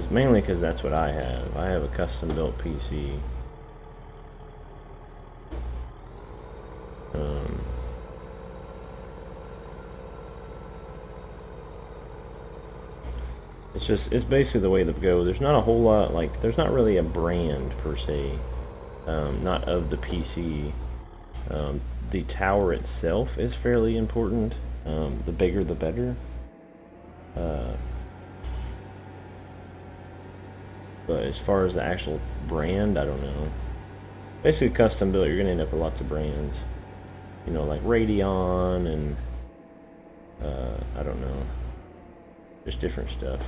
Mainly because that's what I have. I have a custom built PC. It's basically the way to go. There's not a whole lot, like, there's not really a brand per se, not of the PC. The tower itself is fairly important. The bigger the better. But as far as the actual brand, I don't know. Basically custom built, you're gonna end up with lots of brands. You know, like Radeon and I don't know. Just different stuff.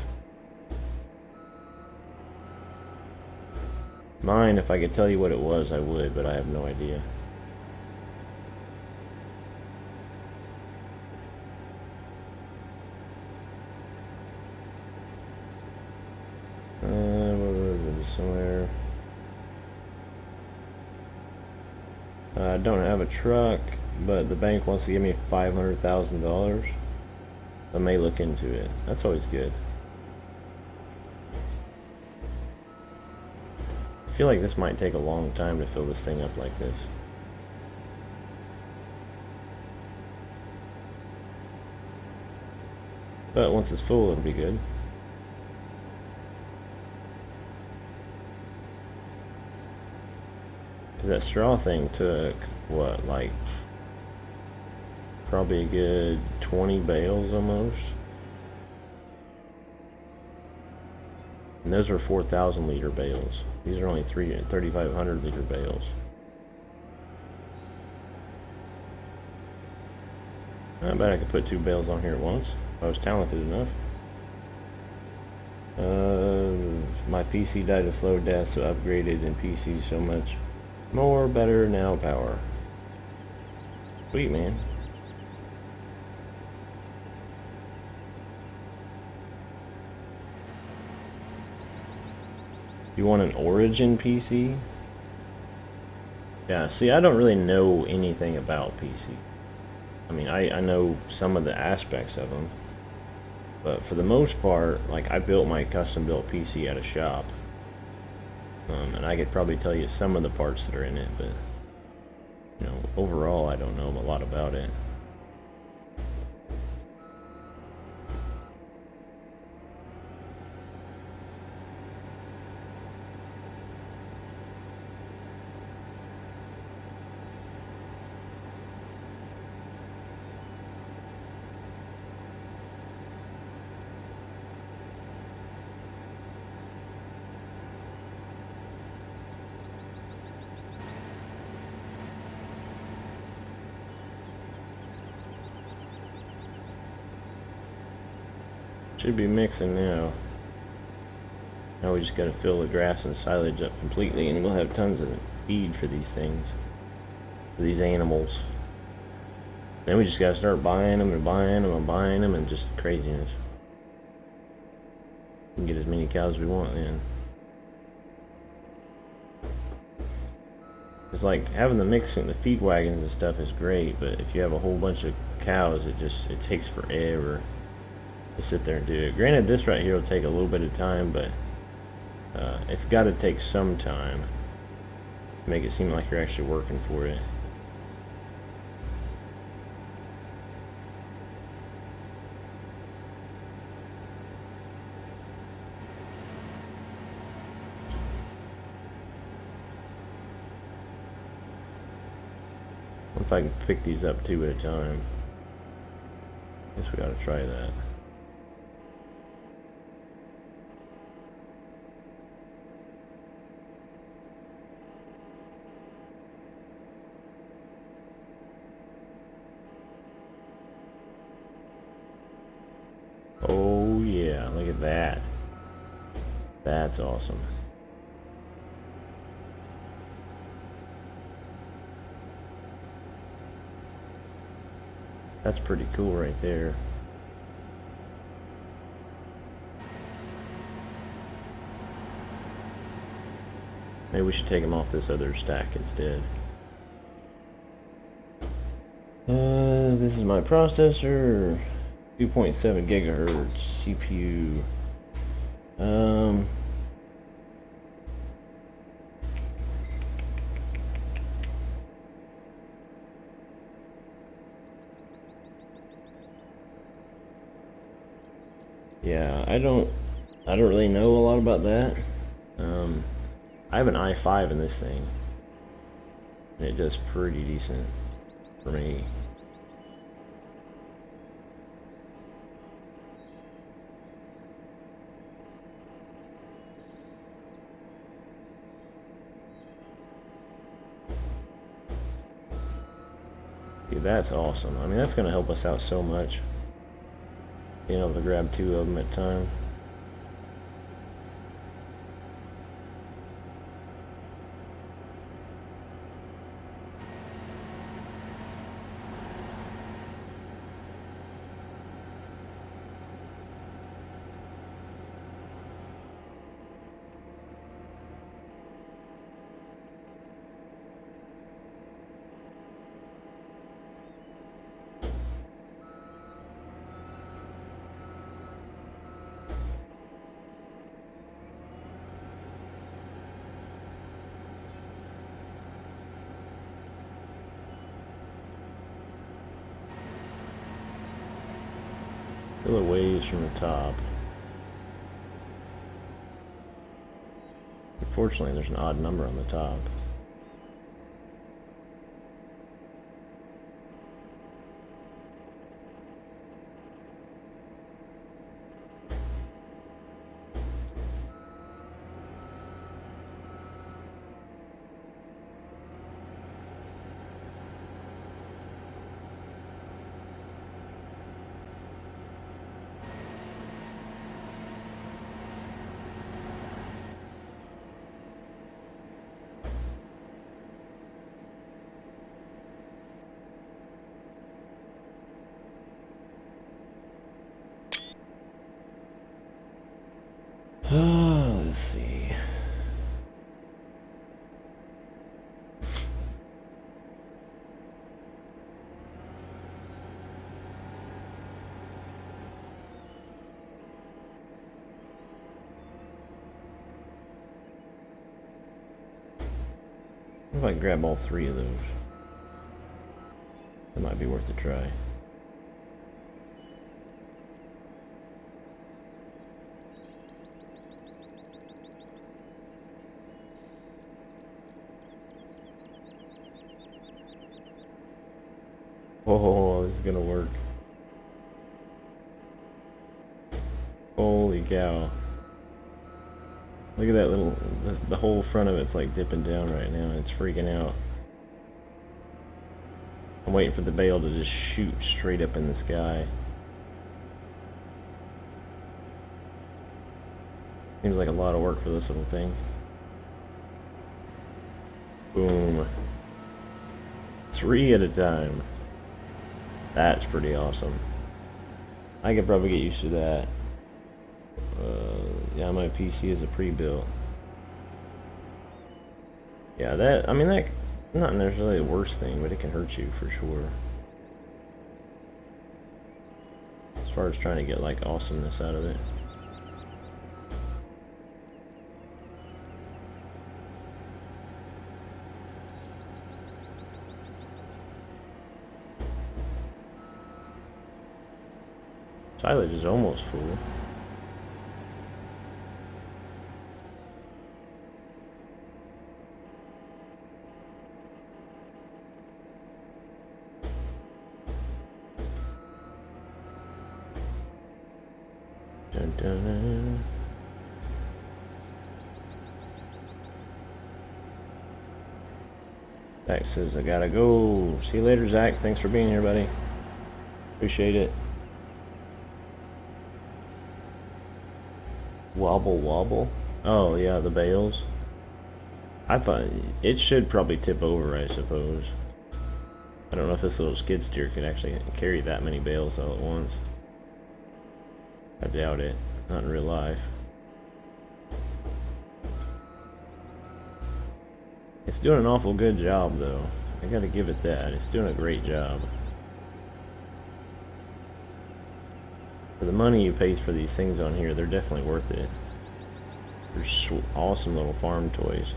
Mine, if I could tell you what it was, I would, but I have no idea. Somewhere. I don't have a truck, but the bank wants to give me $500,000. I may look into it. That's always good. I feel like this might take a long time to fill this thing up like this. But once it's full, it'll be good. Because that straw thing took, what, like, probably a good 20 bales almost. And those are 4,000 liter bales. These are only 3,500 liter bales. I bet I could put 2 bales on here at once if I was talented enough. My PC died a slow death, so upgraded in PC so much more, better, now power. Sweet, man. You want an Origin PC? Yeah, see, I don't really know anything about PC. I mean, I know some of the aspects of them. But for the most part, like, I built my custom-built PC at a shop. And I could probably tell you some of the parts that are in it, but, you know, overall, I don't know a lot about it. Should be mixing now. Now we just gotta fill the grass and silage up completely, and we'll have tons of feed for these things, for these animals. Then we just gotta start buying them and buying them and buying them, and just craziness. We can get as many cows as we want then. It's like having the mixing, the feed wagons and stuff is great, but if you have a whole bunch of cows, it takes forever to sit there and do it. Granted, this right here will take a little bit of time, but it's got to take some time to make it seem like you're actually working for it. What if I can pick these up 2 at a time? Guess we gotta try that. Oh yeah, look at that. That's awesome. That's pretty cool right there. Maybe we should take them off this other stack instead. This is my processor, 2.7 gigahertz CPU. Yeah, I don't really know a lot about that. I have an i5 in this thing, and it does pretty decent for me. Dude, that's awesome. I mean, that's going to help us out so much. Being able to grab 2 of them at a time. Feel the waves from the top. Unfortunately, there's an odd number on the top. Let's see. What if I grab all 3 of those? That might be worth a try. Oh, this is gonna work. Holy cow. Look at that little, the whole front of it's like dipping down right now. It's freaking out. I'm waiting for the bale to just shoot straight up in the sky. Seems like a lot of work for this little thing. Boom. 3 at a time. That's pretty awesome. I could probably get used to that. Yeah, my PC is a pre-built. Yeah, that, I mean, that, not necessarily the worst thing, but it can hurt you for sure. As far as trying to get, like, awesomeness out of it. Silage is almost full. Dun, dun, dun. Zach says, I gotta go. See you later, Zach. Thanks for being here, buddy. Appreciate it. Wobble wobble? Oh, yeah, the bales. I thought it should probably tip over, I suppose. I don't know if this little skid steer could actually carry that many bales all at once. I doubt it. Not in real life. It's doing an awful good job, though. I gotta give it that. It's doing a great job. For the money you pay for these things on here, they're definitely worth it. They're awesome little farm toys.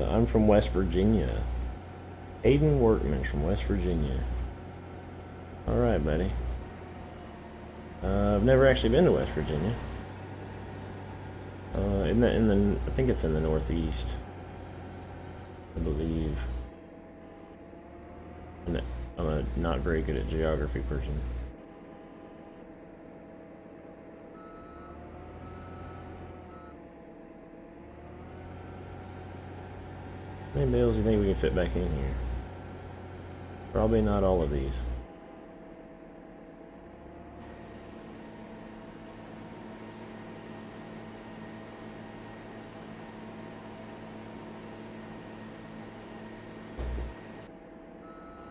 I'm from West Virginia. Aiden Workman's from West Virginia. Alright, buddy. I've never actually been to West Virginia. I think it's in the Northeast. I believe. And I'm a not very good at geography person. How many bales do you think we can fit back in here? Probably not all of these.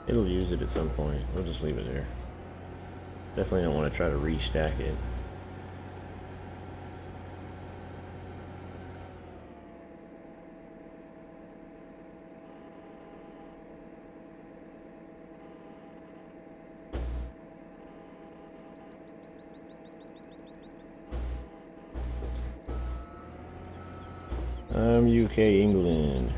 It'll use it at some point. We'll just leave it there. Definitely don't want to try to restack it. UK, England.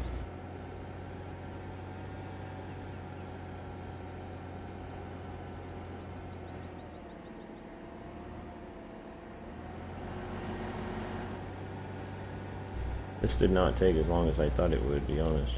This did not take as long as I thought it would, to be honest.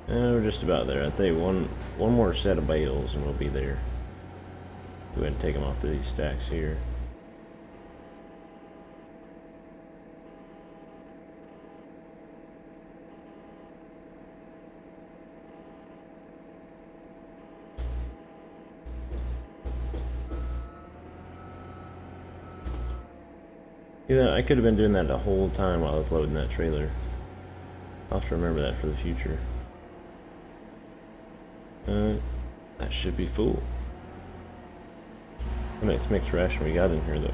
We're just about there. I think one more set of bales and we'll be there. Go ahead and take them off to these stacks here. Yeah, I could have been doing that the whole time while I was loading that trailer. I'll have to remember that for the future. That should be full. How much mixed ration we got in here though?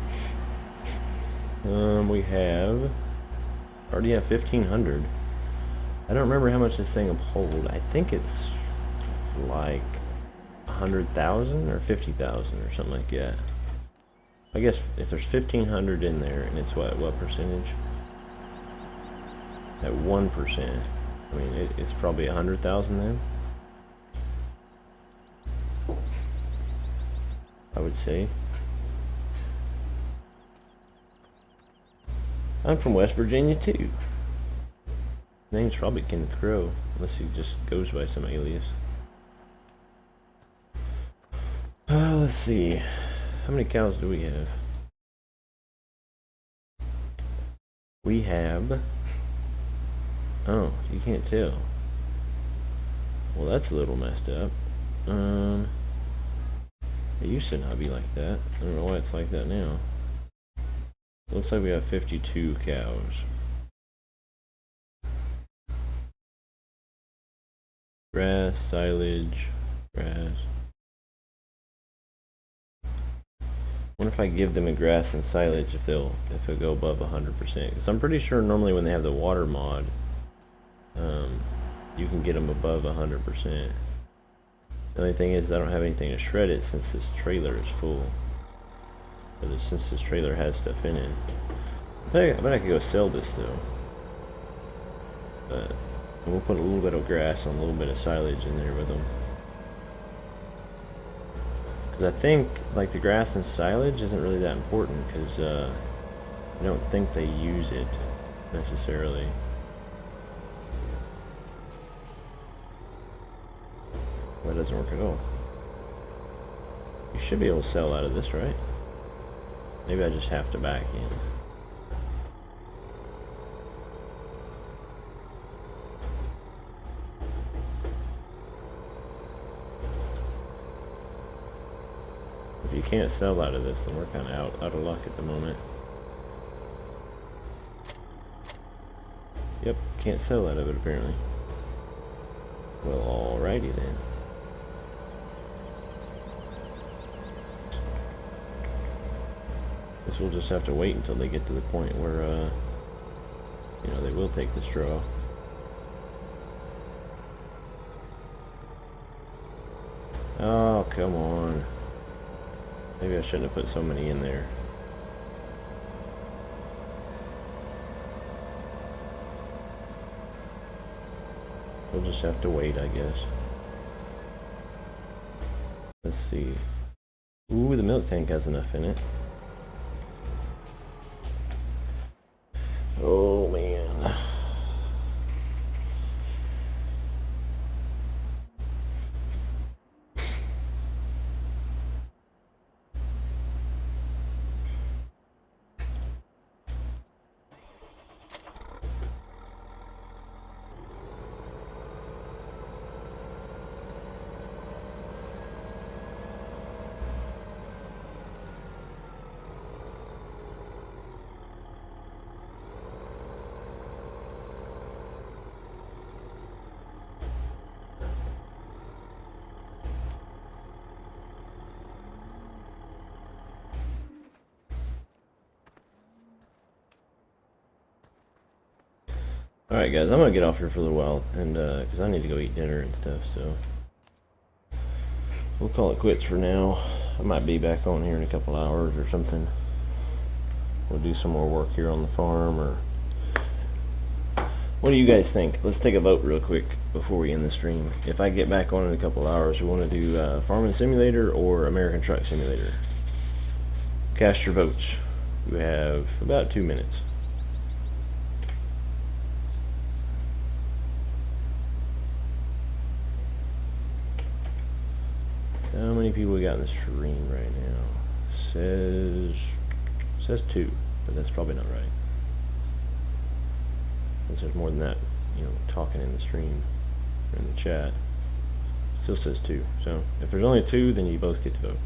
We already have 1,500. I don't remember how much this thing will hold. I think it's like 100,000 or 50,000 or something like that. I guess if there's 1,500 in there and it's what percentage? At 1%. I mean, it's probably 100,000 then. I would say. I'm from West Virginia too. Name's probably Kenneth Crow, unless he just goes by some alias. Let's see. How many cows do we have? We have... Oh, you can't tell. Well, that's a little messed up. It used to not be like that. I don't know why it's like that now. Looks like we have 52 cows. Grass, silage, grass. Wonder if I give them a grass and silage if it'll go above 100%. Because I'm pretty sure normally when they have the water mod, you can get them above 100%. The only thing is I don't have anything to shred it since this trailer is full. But since this trailer has stuff in it. I bet I could go sell this though. But we'll put a little bit of grass and a little bit of silage in there with them. I think like the grass and silage isn't really that important because I don't think they use it necessarily. That doesn't work at all. You should be able to sell out of this, right? Maybe I just have to back in. If you can't sell out of this, then we're kind of out of luck at the moment. Yep, can't sell out of it apparently. Well, alrighty then. Guess we'll just have to wait until they get to the point where, you know, they will take the straw. Oh, come on. Maybe I shouldn't have put so many in there. We'll just have to wait, I guess. Let's see. Ooh, the milk tank has enough in it. Oh, man. Alright guys, I'm gonna get off here for a little while, and because I need to go eat dinner and stuff, so we'll call it quits for now. I might be back on here in a couple hours or something. We'll do some more work here on the farm, or what do you guys think? Let's take a vote real quick before we end the stream. If I get back on in a couple hours, we want to do Farming Simulator or American Truck Simulator. Cast your votes. You have about 2 minutes. How many people we got in the stream right now? Says 2, but that's probably not right. Since there's more than that, you know, talking in the stream or in the chat. Still says 2. So if there's only 2, then you both get to vote.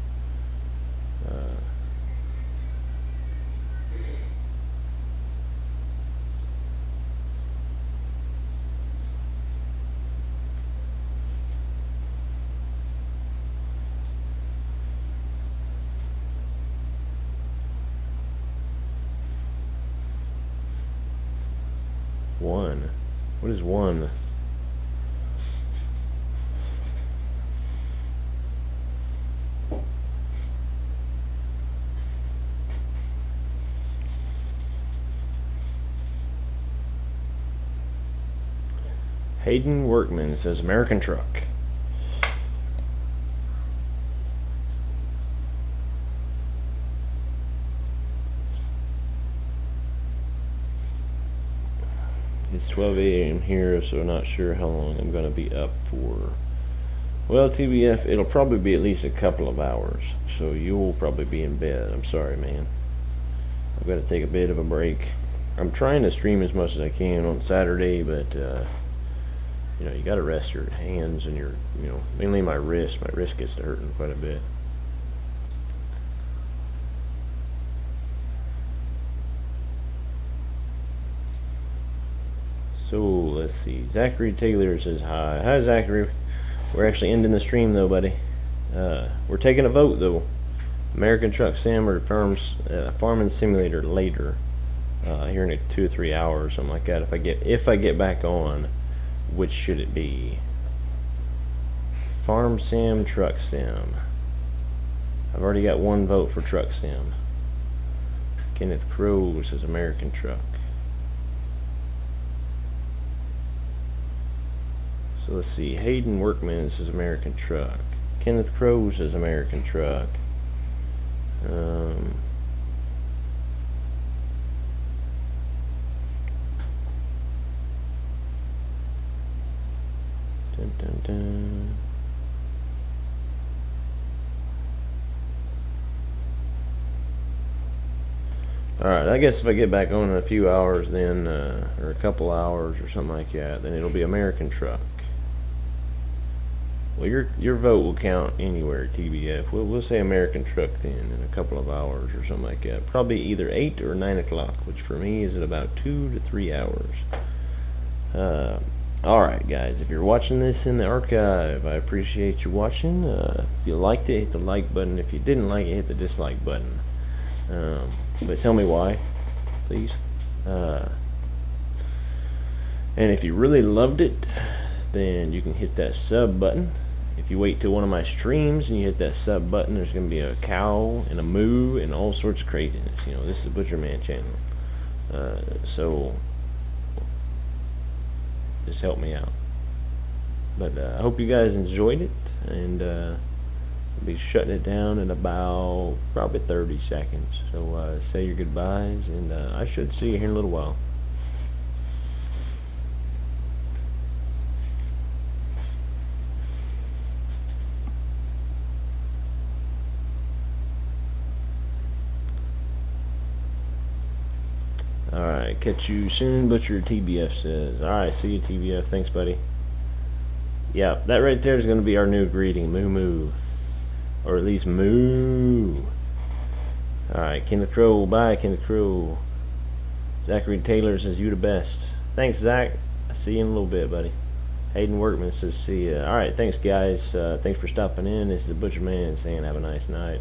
One. What is one? Hayden Workman says American Truck. It's 12 a.m. here, so not sure how long I'm going to be up for. Well, TBF, it'll probably be at least a couple of hours, so you'll probably be in bed. I'm sorry, man. I've got to take a bit of a break. I'm trying to stream as much as I can on Saturday, but you know, you got to rest your hands and your, you know, mainly my wrist. My wrist gets to hurting quite a bit. So let's see. Zachary Taylor says hi. Hi, Zachary. We're actually ending the stream though, buddy. We're taking a vote though. American Truck Sim or Farming Simulator later. Here in 2 or 3 hours, something like that. If I get back on, which should it be? Farm Sim, Truck Sim. I've already got 1 vote for Truck Sim. Kenneth Crowe says American Truck. So let's see. Hayden Workman says American Truck. Kenneth Crowe says American truck. Dun, dun, dun. Alright, I guess if I get back on in a few hours then, or a couple hours or something like that, then it'll be American truck. Well, your vote will count anywhere, TBF. We'll say American truck then in a couple of hours or something like that. Probably either 8 or 9 o'clock, which for me is at about 2 to 3 hours. Alright, guys, if you're watching this in the archive, I appreciate you watching. If you liked it, hit the like button. If you didn't like it, hit the dislike button. But tell me why, please. And if you really loved it, then you can hit that sub button. If you wait till one of my streams and you hit that sub button, there's going to be a cow and a moo and all sorts of craziness. You know, this is Butcher Man channel. So just help me out. But I hope you guys enjoyed it, and I'll be shutting it down in about probably 30 seconds. So say your goodbyes, and I should see you here in a little while. Alright, catch you soon, Butcher TBF says. Alright, see you, TBF. Thanks, buddy. Yeah, that right there is going to be our new greeting. Moo moo. Or at least moo. Alright, Kenneth Crowe. Bye, Kenneth Crowe. Zachary Taylor says, you the best. Thanks, Zach. I'll see you in a little bit, buddy. Hayden Workman says, see ya. Alright, thanks, guys. Thanks for stopping in. This is the Butcher Man saying have a nice night.